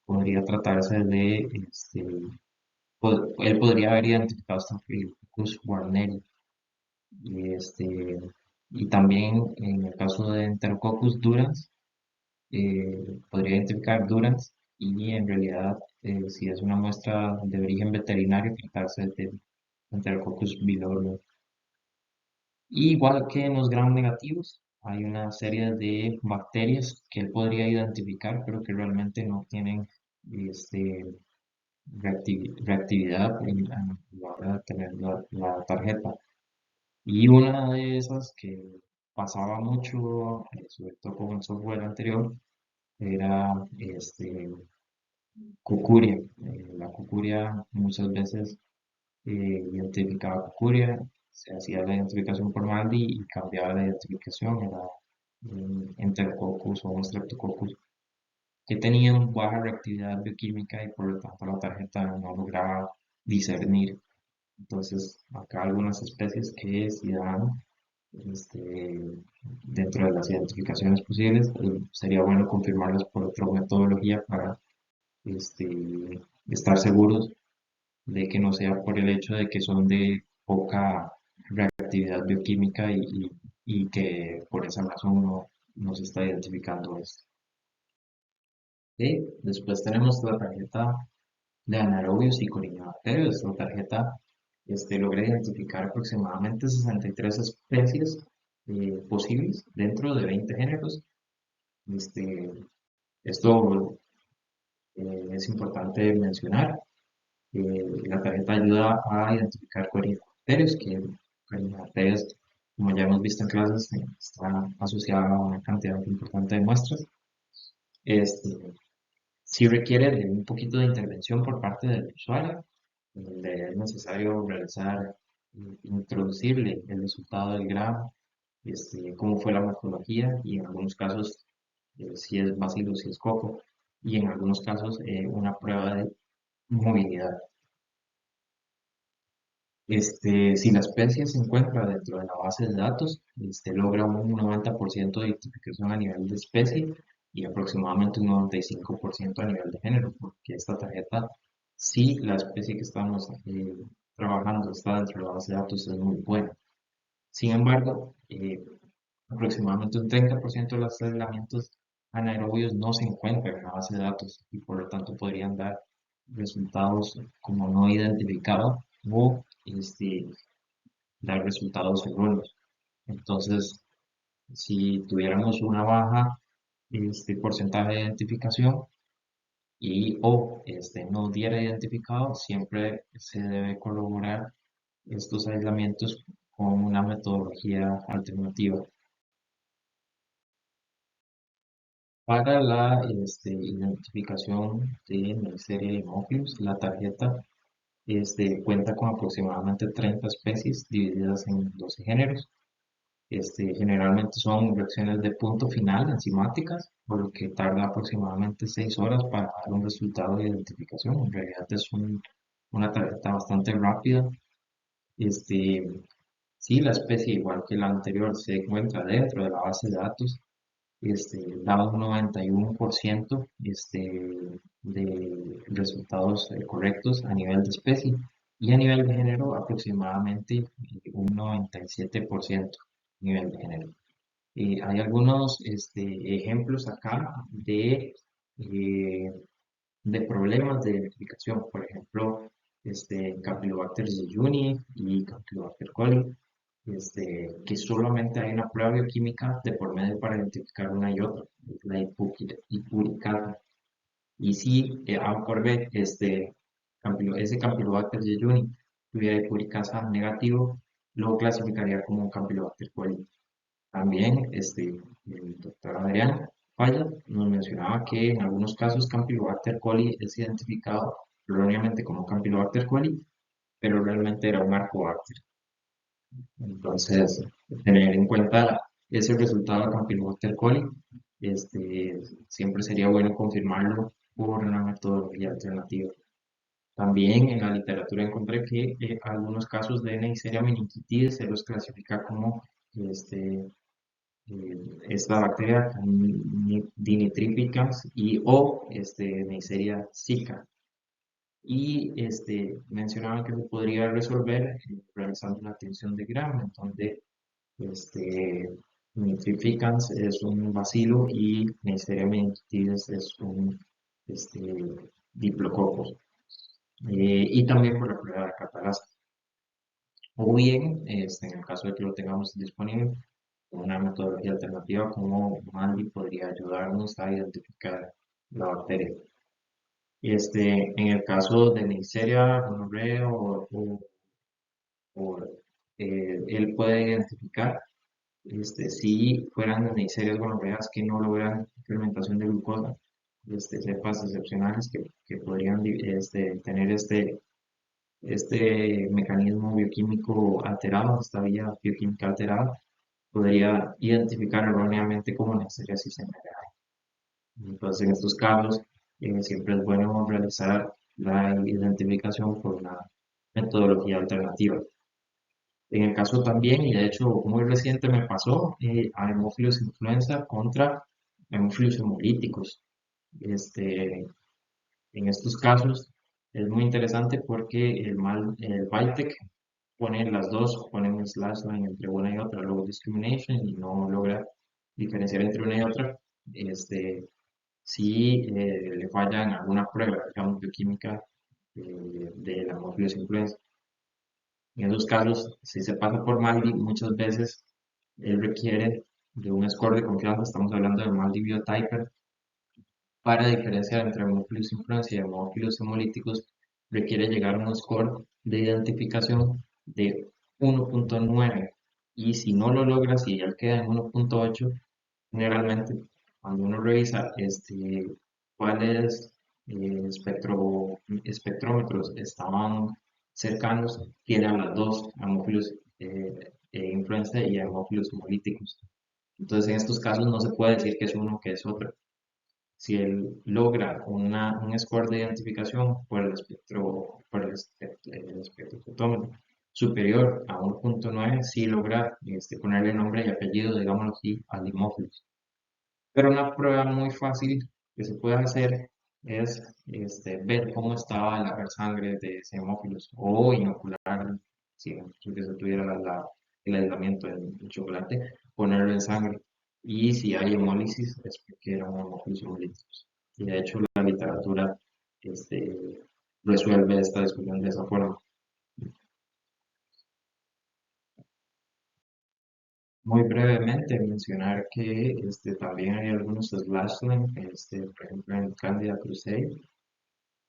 podría tratarse de, él podría haber identificado Staphylococcus guarneri. Y, y también en el caso de Enterococcus durans, podría identificar durans y en realidad, si es una muestra de origen veterinario, tratarse de Enterococcus vilorum. Igual que en los gram negativos, hay una serie de bacterias que él podría identificar, pero que realmente no tienen este, reactividad a la hora de tener la tarjeta. Y una de esas que pasaba mucho, sobre todo con el software anterior, era cucuria. La cucuria muchas veces identificaba cucuria, se hacía la identificación por MALDI y cambiaba la identificación, era un Enterococcus o un Streptococcus que tenían baja reactividad bioquímica y por lo tanto la tarjeta no lograba discernir. Entonces, acá algunas especies que sí dan este, dentro de las identificaciones posibles, sería bueno confirmarlas por otra metodología para este, estar seguros de que no sea por el hecho de que son de poca reactividad bioquímica y que por esa razón no se está identificando esto. Y después tenemos la tarjeta de anaerobios y corinobacterios. Esta tarjeta logra identificar aproximadamente 63 especies posibles dentro de 20 géneros. Este, esto es importante mencionar. La tarjeta ayuda a identificar corinobacterios, que corinobacterios, como ya hemos visto en clases, está asociada a una cantidad importante de muestras. Este, sí requiere de un poquito de intervención por parte del usuario, donde es necesario realizar, introducirle el resultado del grafo, cómo fue la morfología y en algunos casos si es bacilo, si es coco y en algunos casos una prueba de movilidad. Si la especie se encuentra dentro de la base de datos, logra un 90% de identificación a nivel de especie y aproximadamente un 95% a nivel de género, porque esta tarjeta, si la especie que estamos trabajando está dentro de la base de datos, es muy buena. Sin embargo, aproximadamente un 30% de los aislamientos anaerobios no se encuentran en la base de datos y por lo tanto podrían dar resultados como no identificados o dar resultados erróneos. Entonces, si tuviéramos una baja porcentaje de identificación y o no diera identificado, siempre se debe corroborar estos aislamientos con una metodología alternativa. Para la identificación de Neisseria haemophilus, la tarjeta cuenta con aproximadamente 30 especies divididas en 12 géneros. Generalmente son reacciones de punto final enzimáticas, por lo que tarda aproximadamente 6 horas para dar un resultado de identificación. En realidad es una tarjeta bastante rápida. Este, si la especie, igual que la anterior, se encuentra dentro de la base de datos, da un 91% de resultados correctos a nivel de especie y a nivel de género aproximadamente un 97% a nivel de género. Hay algunos ejemplos acá eh, de problemas de identificación, por ejemplo, Campylobacter jejuni y Campylobacter coli, que solamente hay una prueba bioquímica de por medio para identificar una y otra, la ipuricata. Y si A por B, ese Campylobacter jejuni tuviera ipuricasa negativo, lo clasificaría como un Campylobacter coli. También el doctor Adrián Falla nos mencionaba que en algunos casos Campylobacter coli es identificado erróneamente como Campylobacter coli, pero realmente era un Arcobacter. Entonces, tener en cuenta ese resultado de Campylobacter coli, siempre sería bueno confirmarlo por una metodología alternativa. También en la literatura encontré que algunos casos de Neisseria meningitidis se los clasifica como este, esta bacteria Dinitripicans y o Neisseria zika. Y mencionaban que se podría resolver realizando una tinción de Gram, en donde Nitrificans es un bacilo y Neisseria meningitidis es un este, diplococos. Y también por la prueba de catalasa. O bien, en el caso de que lo tengamos disponible, una metodología alternativa como Mandy podría ayudarnos a identificar la bacteria. En el caso de Neisseria, gonorrea o, él puede identificar si fueran Neisseria gonorreas que no logran fermentación de glucosa, cepas excepcionales que podrían tener este mecanismo bioquímico alterado, esta vía bioquímica alterada, podría identificar erróneamente como Neisseria sistémica. Entonces, en estos casos, siempre es bueno realizar la identificación por una metodología alternativa. En el caso también, y de hecho muy reciente me pasó, a Haemophilus influenza contra Haemophilus hemolíticos. Este, en estos casos es muy interesante porque el Vitek pone las dos, pone un slash line entre una y otra, luego discrimination y no logra diferenciar entre una y otra. Si le falla en alguna prueba, digamos, bioquímica de la Haemophilus influenza. En esos casos, si se pasa por Maldi, muchas veces él requiere de un score de confianza, estamos hablando de Maldi Biotyper, para diferenciar entre Haemophilus influenza y Haemophilus hemolíticos, requiere llegar a un score de identificación de 1.9 y si no lo logra, si ya queda en 1.8, generalmente cuando uno revisa cuáles espectrómetros estaban cercanos, tiene a las dos, Haemophilus influenza y Haemophilus hemolíticos. Entonces, en estos casos no se puede decir que es uno que es otro. Si él logra un score de identificación por el espectrofotómetro superior a 1.9, sí logra ponerle nombre y apellido, digámoslo así, al Haemophilus. Pero una prueba muy fácil que se puede hacer es ver cómo estaba la sangre de ese hemófilos o inocular, si que se tuviera el aislamiento del chocolate, ponerlo en sangre. y si hay hemólisis es porque eran hemófilos hemolíticos. Y de hecho la literatura este, resuelve esta discusión de esa forma. Muy brevemente mencionar que también hay algunos slash link, por ejemplo en Candida crusei,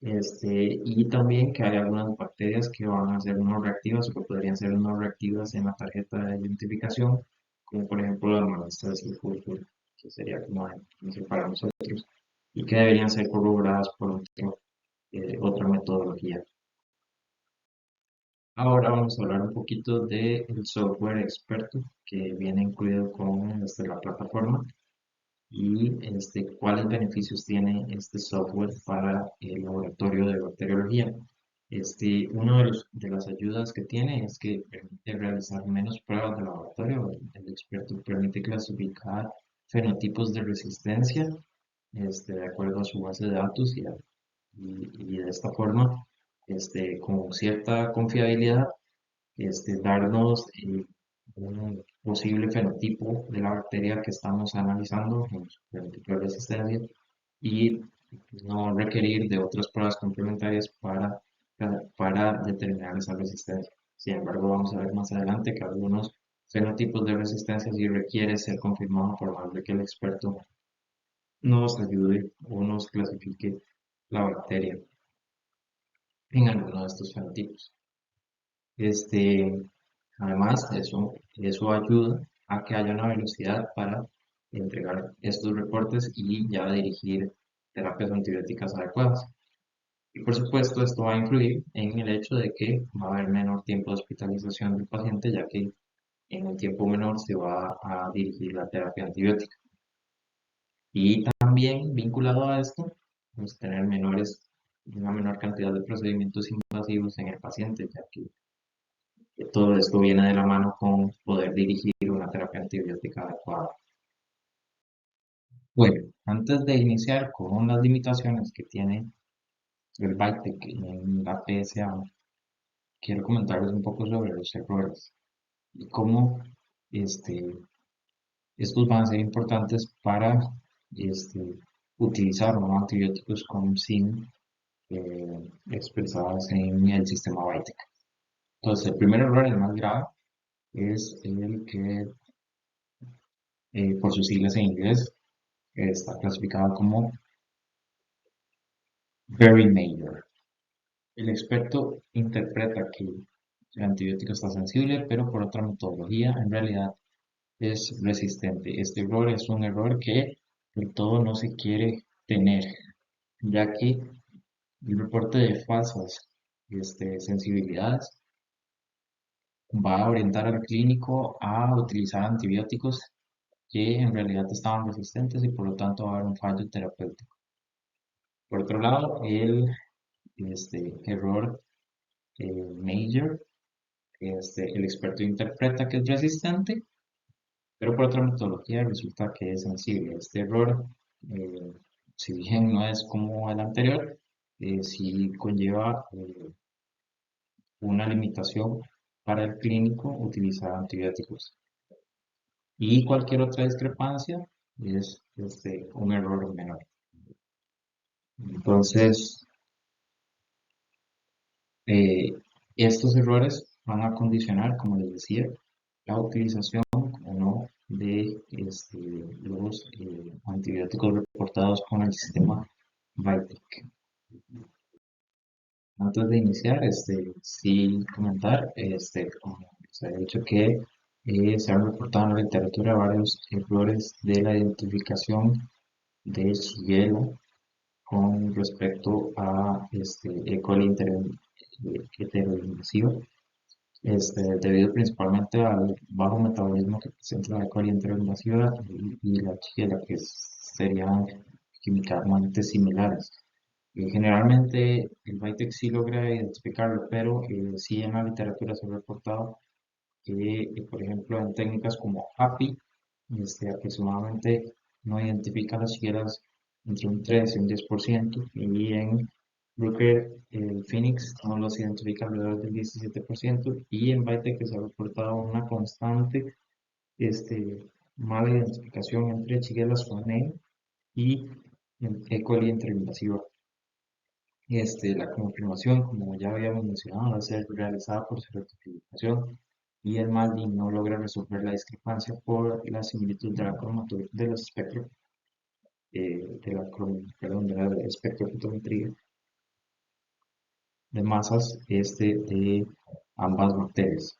y también que hay algunas bacterias que van a ser no reactivas o que podrían ser no reactivas en la tarjeta de identificación, como por ejemplo las molestias del fútbol, que sería como para nosotros, y que deberían ser corroboradas por otra metodología. Ahora vamos a hablar un poquito del software experto que viene incluido con la plataforma y cuáles beneficios tiene este software para el laboratorio de bacteriología. Uno de las ayudas que tiene es que permite realizar menos pruebas de laboratorio. El experto permite clasificar fenotipos de resistencia de acuerdo a su base de datos y de esta forma, con cierta confiabilidad, darnos un posible fenotipo de la bacteria que estamos analizando, un fenotipo de resistencia, y no requerir de otras pruebas complementarias para determinar esa resistencia. Sin embargo, vamos a ver más adelante que algunos fenotipos de resistencia sí requiere ser confirmado por más de que el experto nos ayude o nos clasifique la bacteria en alguno de estos fenotipos. Este, Además, eso ayuda a que haya una velocidad para entregar estos reportes y ya dirigir terapias antibióticas adecuadas. Y por supuesto, esto va a influir en el hecho de que va a haber menor tiempo de hospitalización del paciente, ya que en un tiempo menor se va a dirigir la terapia antibiótica. Y también vinculado a esto, pues tener una menor cantidad de procedimientos invasivos en el paciente, ya que todo esto viene de la mano con poder dirigir una terapia antibiótica adecuada. Bueno, antes de iniciar con las limitaciones que tiene el BITEC en la PSA, quiero comentarles un poco sobre los errores y cómo este, estos van a ser importantes para este, utilizar unos antibióticos con SIN expresadas en el sistema BITEC. Entonces, el primer error, el más grave, es el que, por sus siglas en inglés, está clasificado como very major. El experto interpreta que el antibiótico está sensible, pero por otra metodología en realidad es resistente. Este error es un error que del todo no se quiere tener, ya que el reporte de falsas sensibilidades va a orientar al clínico a utilizar antibióticos que en realidad estaban resistentes y por lo tanto va a haber un fallo terapéutico. Por otro lado, el error major, el experto interpreta que es resistente, pero por otra metodología resulta que es sensible. Este error, eh, si bien no es como el anterior, sí conlleva una limitación para el clínico utilizar antibióticos. Y cualquier otra discrepancia es un error menor. Entonces, Eh, estos errores van a condicionar, como les decía, la utilización o no de los antibióticos reportados con el sistema VITEC. Antes de iniciar, sí comentar, como se ha dicho que se han reportado en la literatura varios errores de la identificación de Shigella con respecto a E. coli heteroinvasivo, debido principalmente al bajo metabolismo que presenta la E. coli enteroinvasiva y la Shigella, que serían químicamente similares. Generalmente el BITEC sí logra identificarlo, pero sí en la literatura se ha reportado que, por ejemplo, en técnicas como API, aproximadamente no identifica las siquiera entre un 3 y un 10%, y en Bruker, el Phoenix no los identifica alrededor del 17%, y en Bytec que se ha reportado una constante este, mala identificación entre Shigella swainei y E. coli interinvasiva. La confirmación, como ya habíamos mencionado, va a ser realizada por certificación y el MALDI no logra resolver la discrepancia por la similitud de la de los espectros, perdón, de la espectrofotometría de masas de ambas bacterias.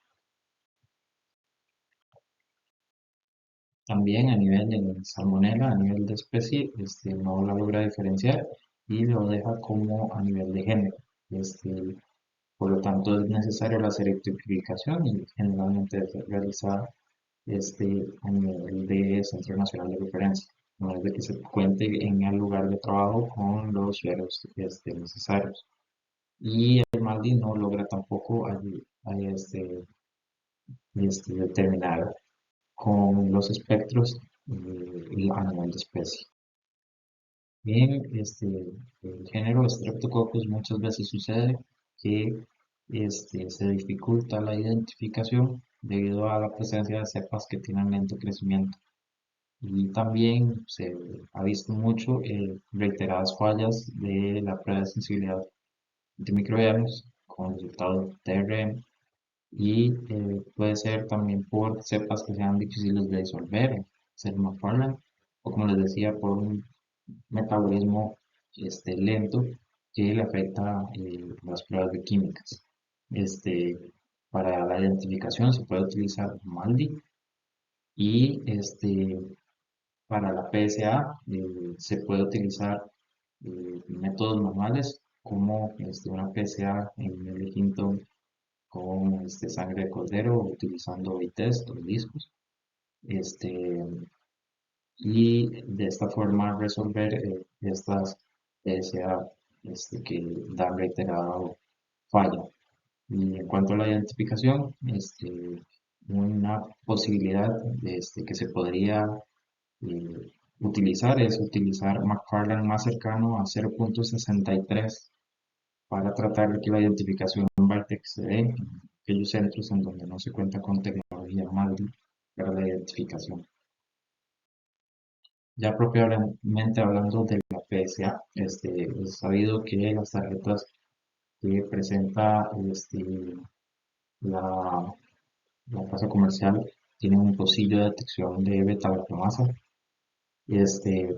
También a nivel de salmonela, a nivel de especie, no la logra diferenciar y lo deja como a nivel de género. Por lo tanto, es necesario la certificación y generalmente es realizada a nivel de Centro Nacional de Referencia, una vez de que se cuente en el lugar de trabajo con los sueros necesarios. Y el MALDI no logra tampoco determinar con los espectros a nivel de especie. En el género Streptococcus muchas veces sucede que se dificulta la identificación debido a la presencia de cepas que tienen lento crecimiento. Y también se ha visto mucho reiteradas fallas de la prueba de sensibilidad antimicrobianos con resultados TRM y puede ser también por cepas que sean difíciles de disolver, ser McFarland, o como les decía, por un metabolismo lento que le afecta las pruebas de químicas. Este, para la identificación se puede utilizar MALDI y para la PSA se puede utilizar métodos manuales como una PSA en el quinto con sangre de cordero utilizando test o discos este, y de esta forma resolver estas PSA que dan reiterado falla. Y en cuanto a la identificación, una posibilidad que se podría eh, utilizar es utilizar McFarland más cercano a 0.63 para tratar de que la identificación Vitex se dé en aquellos centros en donde no se cuenta con tecnología MALDI para la identificación. Ya propiamente hablando de la PSA, es sabido que las tarjetas que presenta la, la casa comercial tienen un pocillo de detección de beta-lactamasa,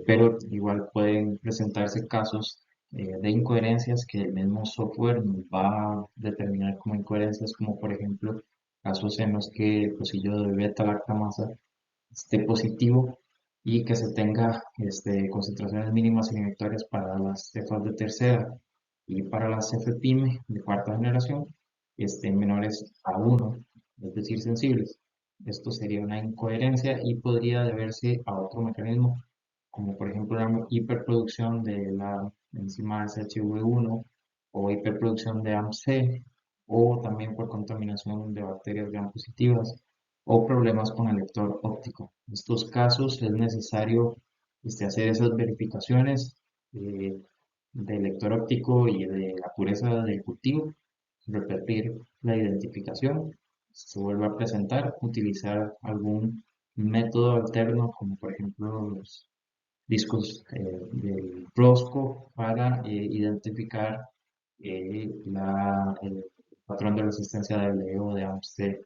pero igual pueden presentarse casos de incoherencias que el mismo software nos va a determinar como incoherencias, como por ejemplo casos en los que el pocillo de beta-lactamasa esté positivo y que se tenga concentraciones mínimas inhibitoриas para las cefas de tercera y para las CFPIME de cuarta generación estén menores a 1, es decir, sensibles. Esto sería una incoherencia y podría deberse a otro mecanismo, como por ejemplo la hiperproducción de la enzima SHV1 o hiperproducción de AMC o también por contaminación de bacterias gram positivas o problemas con el lector óptico. En estos casos es necesario hacer esas verificaciones eh, del lector óptico y de la pureza del cultivo, repetir la identificación, si se vuelve a presentar, utilizar algún método alterno como por ejemplo los discos del Rosco para identificar el patrón de resistencia del Leo de AMSTER.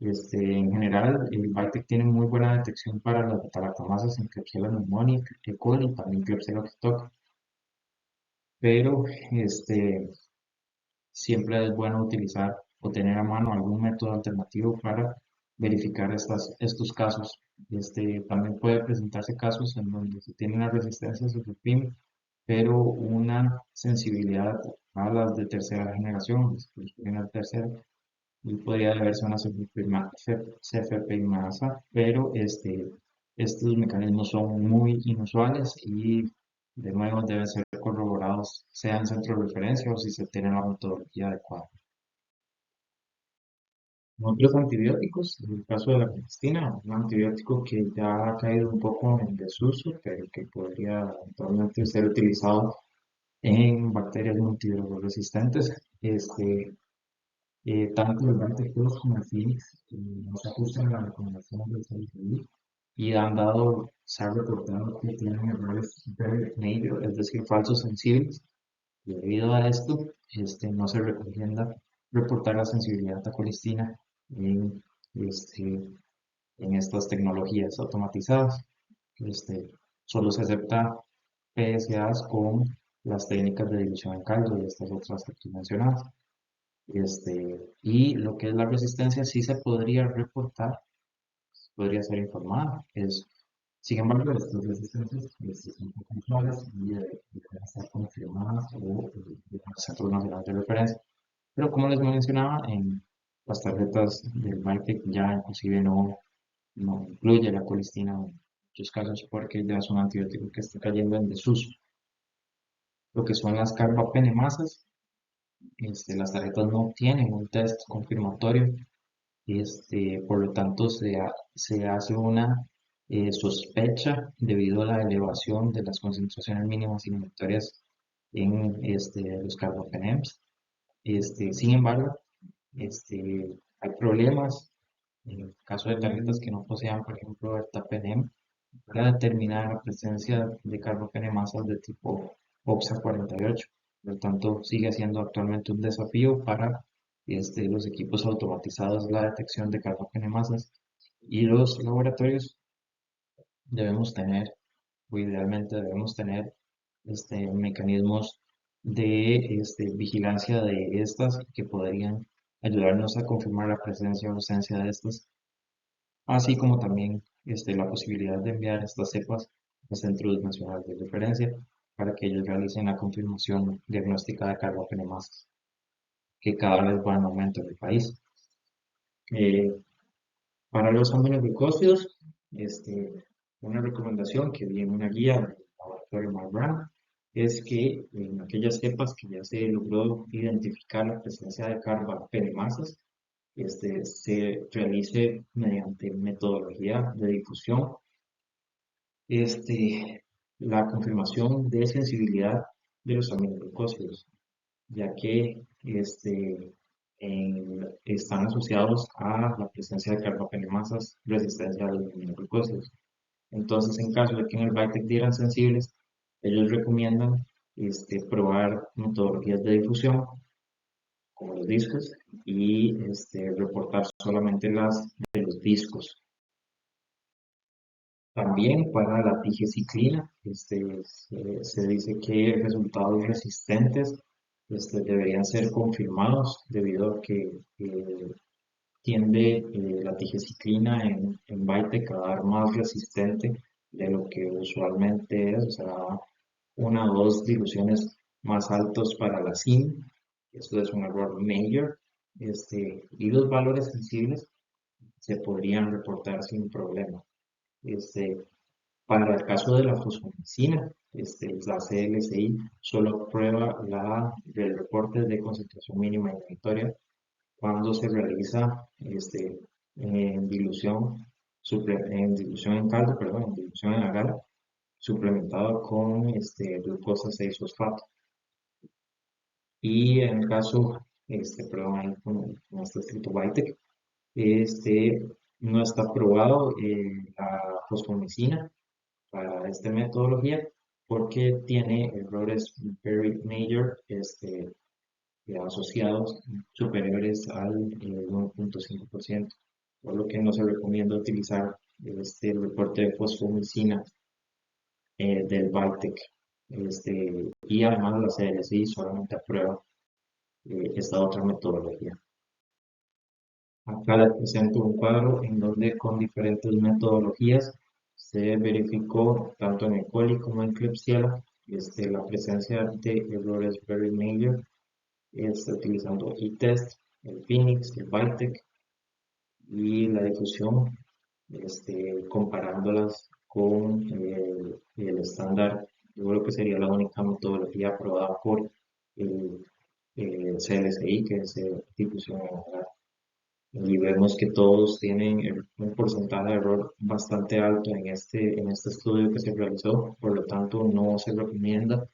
En general, el Vitek tiene muy buena detección para las beta-lactamasas en Klebsiella pneumoniae, E. coli y también Klebsiella pneumoniae, pero siempre es bueno utilizar o tener a mano algún método alternativo para verificar estos casos. También puede presentarse casos en donde se tiene una resistencia a sulfapim, pero una sensibilidad a las de tercera generación, la tercera, y podría deberse a una CFPIMasa, pero estos mecanismos son muy inusuales y de nuevo deben ser corroborados, sea en centro de referencia o si se tiene la metodología adecuada. Otros antibióticos, en el caso de la cristina, un antibiótico que ya ha caído un poco en desuso, pero que podría eventualmente ser utilizado en bacterias multiresistentes. Tanto el Bytec Plus como el Phoenix no se ajustan a la recomendación del CNCI y se ha reportado que tienen errores very major, es decir, falsos sensibles. Y debido a esto, no se recomienda reportar la sensibilidad a colistina en, este, en estas tecnologías automatizadas. Este, Solo se acepta PSAs con las técnicas de dilución en caldo y estas otras que tú mencionabas. Y lo que es la resistencia sí se podría reportar, podría ser informada. Sin embargo, estas resistencias son poco puntuales y deben estar confirmadas o de los centros nacionales de referencia. Pero como les mencionaba, en las tarjetas del Bytec ya inclusive no incluye la colistina en muchos casos porque ya es un antibiótico que está cayendo en desuso. Lo que son las carbapenemasas, las tarjetas no tienen un test confirmatorio, por lo tanto se hace una sospecha debido a la elevación de las concentraciones mínimas inhibitorias en los carbapenems. Sin embargo, hay problemas en el caso de tarjetas que no posean, por ejemplo, ertapenem, para determinar la presencia de carbapenemasas de tipo OXA48. Por lo tanto, sigue siendo actualmente un desafío para los equipos automatizados la detección de carbapenemasas y los laboratorios debemos tener, o idealmente debemos tener, mecanismos de vigilancia de estas que podrían ayudarnos a confirmar la presencia o ausencia de estas, así como también la posibilidad de enviar estas cepas a centros nacionales de referencia para que ellos realicen la confirmación diagnóstica de carbapenemasas, que cada vez va en aumento en el país. Eh, para los aminoglucósidos, una recomendación que viene en una guía del laboratorio Marbrand es que en aquellas cepas que ya se logró identificar la presencia de carbapenemasas, se realice mediante metodología de difusión la confirmación de sensibilidad de los aminoglucósidos, ya que están asociados a la presencia de carbapenemasas resistencia a los aminoglucósidos. Entonces, en caso de que en el Bytec dieran sensibles, ellos recomiendan probar metodologías de difusión, como los discos, y reportar solamente las de los discos. También para la tigeciclina, se dice que resultados resistentes deberían ser confirmados debido a que tiende la tigeciclina en Bytec a dar más resistente de lo que usualmente es, o sea, una o dos diluciones más altos para la SIM. Esto es un error major. Y los valores sensibles se podrían reportar sin problema. Este, para el caso de la fosfomicina, la CLSI solo aprueba el reporte de concentración mínima inhibitoria cuando se realiza en dilución, en dilución en caldo, perdón, en dilución en agar, suplementado con glucosa 6-fosfato. Y en el caso, perdón, con este escrito Bytec, no está aprobado la fosfomicina para esta metodología porque tiene errores very major asociados superiores al 1.5%, por lo que no se recomienda utilizar el reporte de fosfomicina del Bytec. Y además la CLSI solamente aprueba esta otra metodología. Acá les presento un cuadro en donde con diferentes metodologías se verificó tanto en E. coli como en Klebsiella la presencia de errores very major utilizando e-test, el Phoenix, el Bytec y la difusión, comparándolas con el estándar. Yo creo que sería la única metodología aprobada por el CLSI, que es difusión agar. Y vemos que todos tienen un porcentaje de error bastante alto en este estudio que se realizó, por lo tanto no se recomienda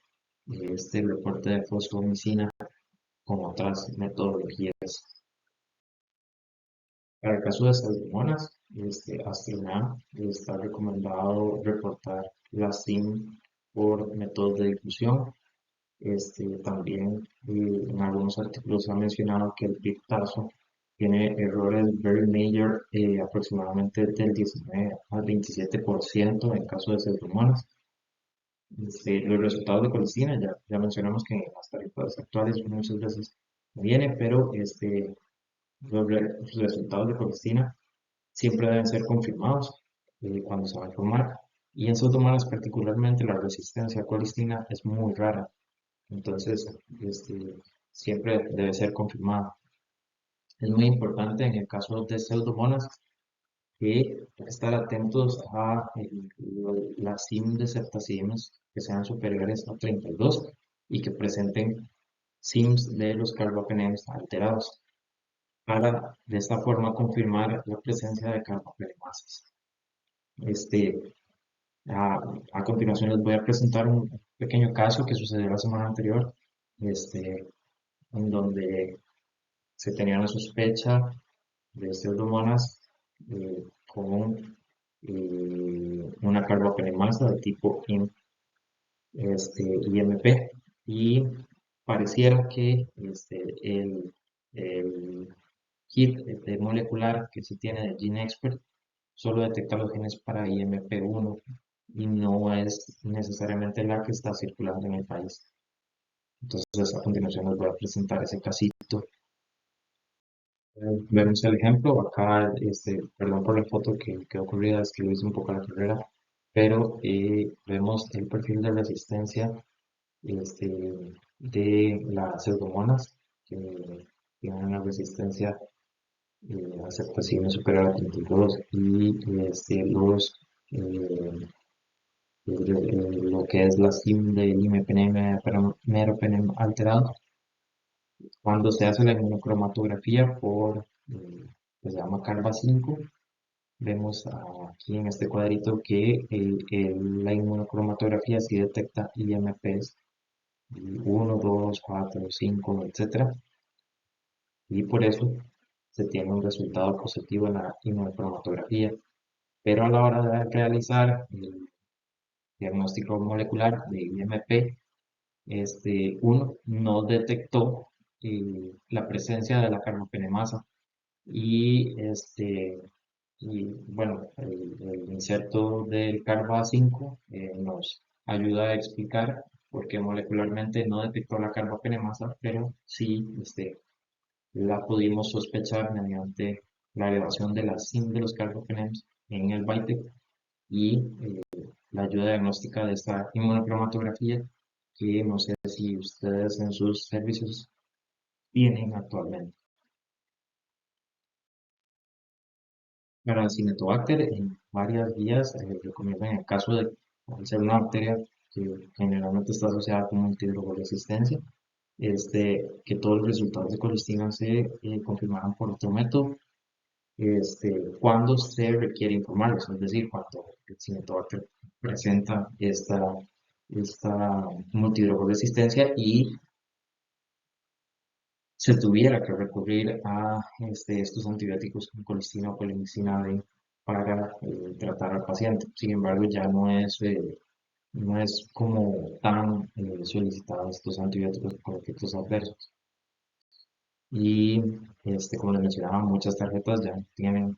este reporte de fosfomicina con otras metodologías. Para el caso de Pseudomonas, Astronam está recomendado reportar la SIM por métodos de difusión. También en algunos artículos se ha mencionado que el Pictazo tiene errores very major aproximadamente del 19 al 27% en caso de Pseudomonas. Los resultados de colistina, ya mencionamos que en las tarifas actuales muchas veces no viene, pero los resultados de colistina siempre deben ser confirmados cuando se va a informar. Y en pseudomonas particularmente la resistencia a colistina es muy rara, entonces siempre debe ser confirmada. Es muy importante en el caso de pseudomonas que estar atentos a las SIM de septasims que sean superiores a 32 y que presenten SIMs de los carbapenems alterados para de esta forma confirmar la presencia de carbapenemasas. Este, a, a continuación les voy a presentar un pequeño caso que sucedió la semana anterior, en donde se tenía una sospecha de pseudomonas con una carbapenemasa de tipo IMP y pareciera que el kit molecular que se tiene de GeneXpert solo detecta los genes para IMP1 y no es necesariamente la que está circulando en el país. Entonces, a continuación les voy a presentar ese casito. Vemos el ejemplo, acá, perdón por la foto que quedó corrida, es que lo hice un poco a la carrera, pero vemos el perfil de resistencia de las pseudomonas que tienen una resistencia aceptación superior a 32 y lo que es la SIM de imipenem meropenem alterado. Cuando se hace la inmunocromatografía por, que se llama CARBA 5, vemos aquí en este cuadrito que la inmunocromatografía sí detecta IMPs 1, 2, 4, 5, etcétera, y por eso se tiene un resultado positivo en la inmunocromatografía. Pero a la hora de realizar el diagnóstico molecular de IMP, uno no detectó la presencia de la carbapenemasa y bueno, el inserto del carba 5 nos ayuda a explicar por qué molecularmente no detectó la carbapenemasa, pero sí la pudimos sospechar mediante la elevación de la SIM de los carbapenems en el BITEC y la ayuda diagnóstica de esta inmunocromatografía que no sé si ustedes en sus servicios tienen actualmente. Para el Cinetobacter, en varias vías recomiendan en el caso de ser una bacteria que generalmente está asociada con multidrogoresistencia, que todos los resultados de colistina se confirmaran por otro método, cuando se requiere informarlos, es decir, cuando el Cinetobacter presenta esta multidrogoresistencia y se tuviera que recurrir a estos antibióticos con colistina o colimicina B para tratar al paciente. Sin embargo, ya no es como tan solicitados estos antibióticos con efectos adversos. Y como les mencionaba, muchas tarjetas ya tienen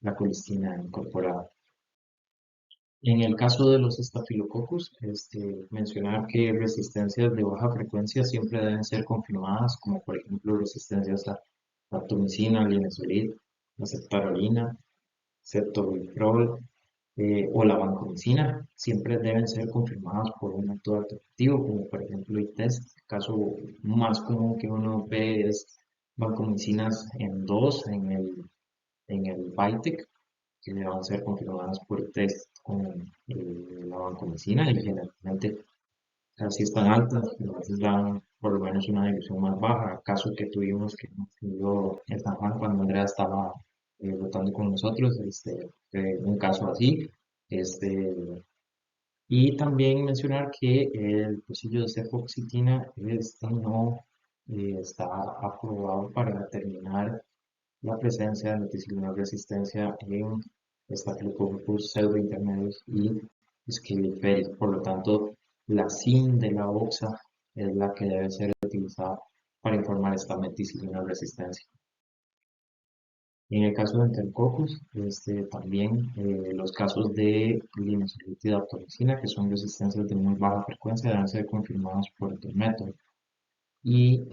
la colistina incorporada. En el caso de los estafilococcus, mencionar que resistencias de baja frecuencia siempre deben ser confirmadas, como por ejemplo resistencias a atomicina, linezolid, aceptarolina, cetobiprol o la vancomicina, siempre deben ser confirmadas por un método alternativo, como por ejemplo el test. El caso más común que uno ve es vancomicinas en 2 en el BITEC, que van a ser confirmadas por test con la vancomicina y generalmente casi están altas, pero a veces dan por lo menos una división más baja. Caso que tuvimos que hemos tenido en San Juan cuando Andrea estaba votando con nosotros, un caso así. Este, y también mencionar que el pocillo de cefoxitina no está aprobado para determinar la presencia de meticilina resistencia en Staphylococcus pseudointermedios y Sclerotinia. Por lo tanto, la SIN de la OXA es la que debe ser utilizada para informar esta meticilina resistencia. En el caso de Enterococcus, también los casos de linezolid daptomicina, que son resistencias de muy baja frecuencia, deben ser confirmados por otro método. Y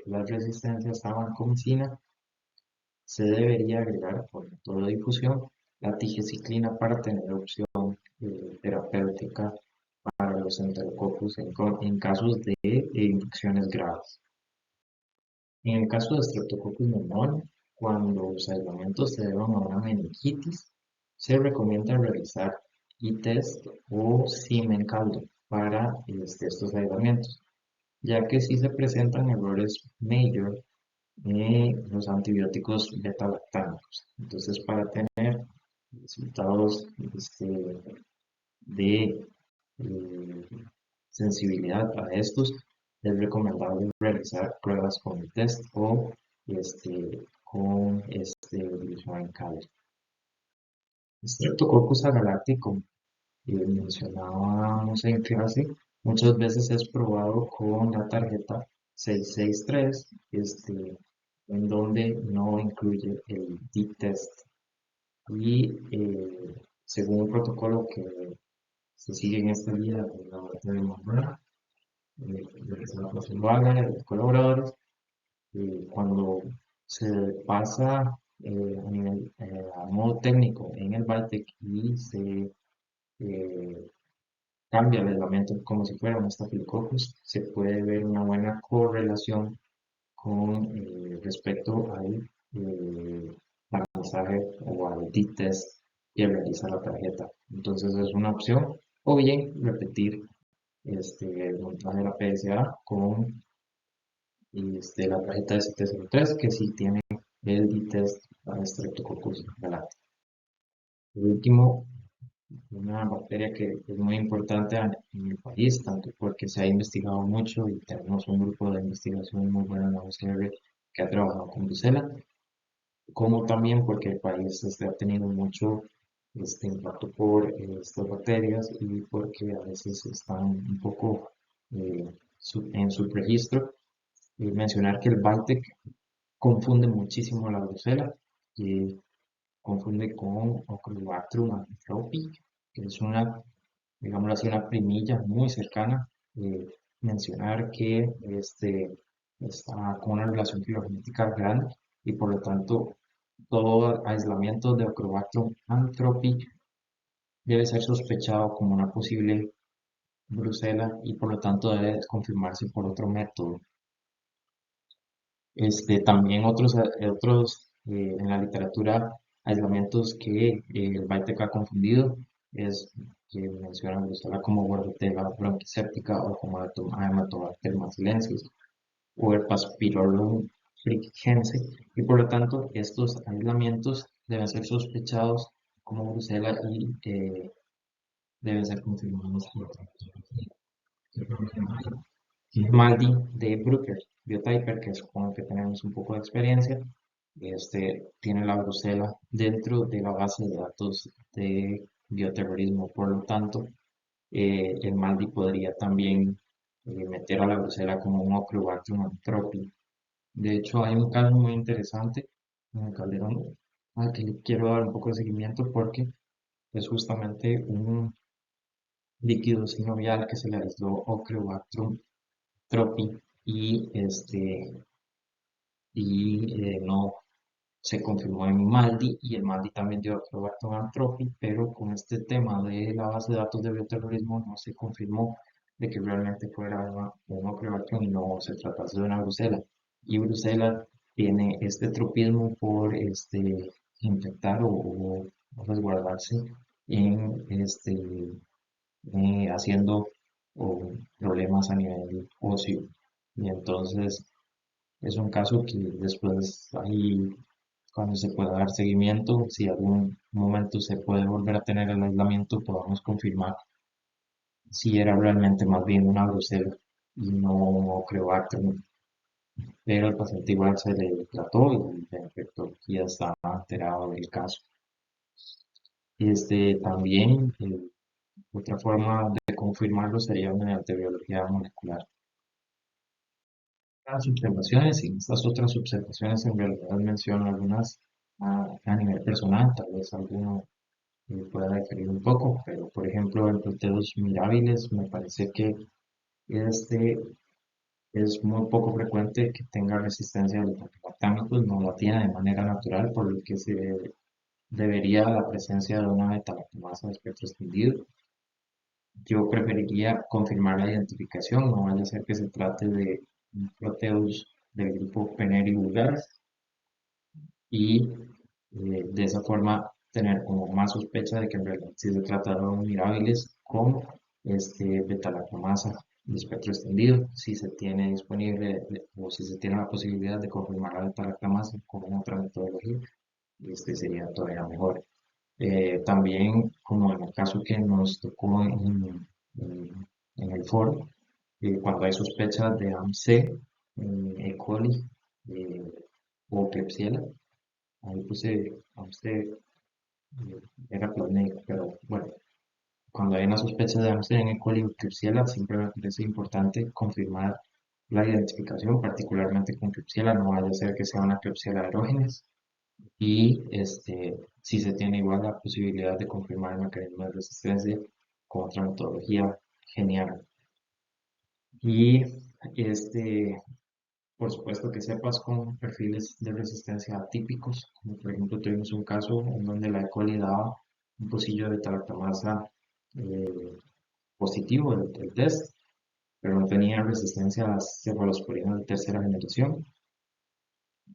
las resistencias a vancomicina se debería agregar por método de difusión la tigecyclina para tener opción terapéutica para los enterococcus en casos de infecciones graves. En el caso de Streptococcus pneumoniae, cuando los aislamientos se deban a una meningitis, se recomienda realizar i-test o semen caldo para estos aislamientos, ya que si se presentan errores major los antibióticos beta-lactámicos. Entonces, para tener resultados de eh, sensibilidad a estos, es recomendable realizar pruebas con el test o con divisor caldo. Streptococcus agalacti, como mencionábamos en clase, muchas veces es probado con la tarjeta 663, en donde no incluye el D-test. Y según un protocolo que se sigue en esta guía del laboratorio de Mambrana, que se va pasando a los colaboradores, cuando se pasa a modo técnico en el Baltec y se eh, cambia el aislamiento como si fuera un Staphylococcus, se puede ver una buena correlación con respecto al mensaje o al D-test que realiza la tarjeta. Entonces es una opción, o bien repetir el montaje de la PSA con la tarjeta ST03 que sí tiene el D-test para Streptococcus galacti. Por último, una bacteria que es muy importante en el país, tanto porque se ha investigado mucho y tenemos un grupo de investigación muy bueno en la UCR que ha trabajado con Brucela, como también porque el país ha tenido mucho impacto por estas bacterias y porque a veces están un poco en su registro. Y mencionar que el Baltic confunde muchísimo la Brucela, que confunde con Ocribacterium anthropi, que es una, digámoslo así, una primilla muy cercana. Mencionar que está con una relación filogenética grande y por lo tanto todo aislamiento de Ocribacterium anthropi debe ser sospechado como una posible brucela y por lo tanto debe confirmarse por otro método. También en la literatura, aislamientos que el Bytec ha confundido es que mencionan Brucella como Bordetella bronquiséptica o como Haematobacter macilensis o Herpes pylori frigiense y por lo tanto estos aislamientos deben ser sospechados como Brucella y deben ser confirmados por otro. Maldi de Bruker, Biotyper, que supongo que tenemos un poco de experiencia, tiene la brucela dentro de la base de datos de bioterrorismo. Por lo tanto, el Maldi podría también meter a la brucela como un Ocribacterium anthropi. De hecho, hay un caso muy interesante en el Calderón al que le quiero dar un poco de seguimiento porque es justamente un líquido sinovial que se le aisló Ocribacterium Tropi y no se confirmó en Maldi y el Maldi también dio a Tropi, pero con este tema de la base de datos de bioterrorismo no se confirmó de que realmente fuera un Ocrevación y no se tratase de una Brucela. Y Brucela tiene este tropismo por infectar o resguardarse en haciendo problemas a nivel óseo. Y entonces es un caso que después ahí, cuando se pueda dar seguimiento, si algún momento se puede volver a tener el aislamiento, podamos confirmar si era realmente más bien una brucela y no Creobacter. pero el paciente igual se le trató y la infectología estaba alterado del caso. También, otra forma de confirmarlo sería mediante biología molecular. Las observaciones y estas otras observaciones en realidad menciono algunas a nivel personal, tal vez alguno pueda diferir un poco, pero por ejemplo en proteos mirabilis me parece que este es muy poco frecuente que tenga resistencia a los anticoagulantes, no la tiene de manera natural, por lo que se debería la presencia de una beta-lactamasa de espectro extendido. Yo preferiría confirmar la identificación, no vaya a ser que se trate de un proteus del grupo Peneri vulgaris y de esa forma tener como más sospecha de que en realidad sí se trata de un mirabilis con beta-lactamasa de espectro extendido. Si se tiene disponible o si se tiene la posibilidad de confirmar la beta-lactamasa con otra metodología, sería todavía mejor. También, como en el caso que nos tocó en el foro, cuando hay sospechas de AMC, E. coli o Klebsiella, ahí puse AMC, era plasmídico, pero bueno, cuando hay una sospecha de AMC en E. coli o Klebsiella, siempre me parece importante confirmar la identificación, particularmente con Klebsiella, no vaya a ser que sea una Klebsiella aerógenes y si se tiene igual la posibilidad de confirmar el mecanismo de resistencia con otra metodología, genial. Y por supuesto que sepas con perfiles de resistencia atípicos, como por ejemplo tuvimos un caso en donde la E. coli daba un pocillo de talactamasa eh, positivo del test, pero no tenía resistencia a las cefalosporinas de tercera generación,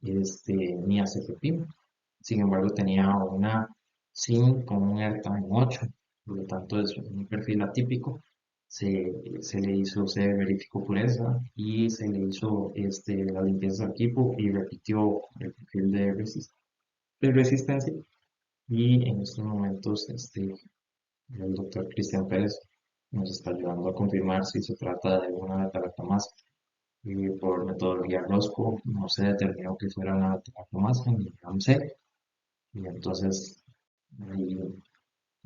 ni a cefepime. Sin embargo, tenía una SIM con un AirTime 8, por lo tanto es un perfil atípico. Se verificó pureza y se le hizo la limpieza del equipo y repitió el perfil de resistencia. Y en estos momentos el doctor Cristian Pérez nos está ayudando a confirmar si se trata de una beta-lactamasa. Y por metodología Rosco no se determinó que fuera una beta-lactamasa ni AMC, y entonces ahí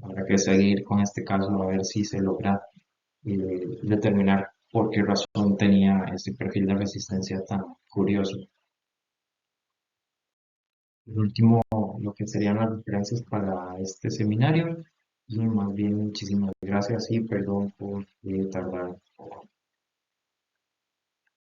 habrá que seguir con este caso a ver si se logra determinar por qué razón tenía ese perfil de resistencia tan curioso. Por último, lo que serían las referencias para este seminario. Y más bien, muchísimas gracias y perdón por tardar un poco.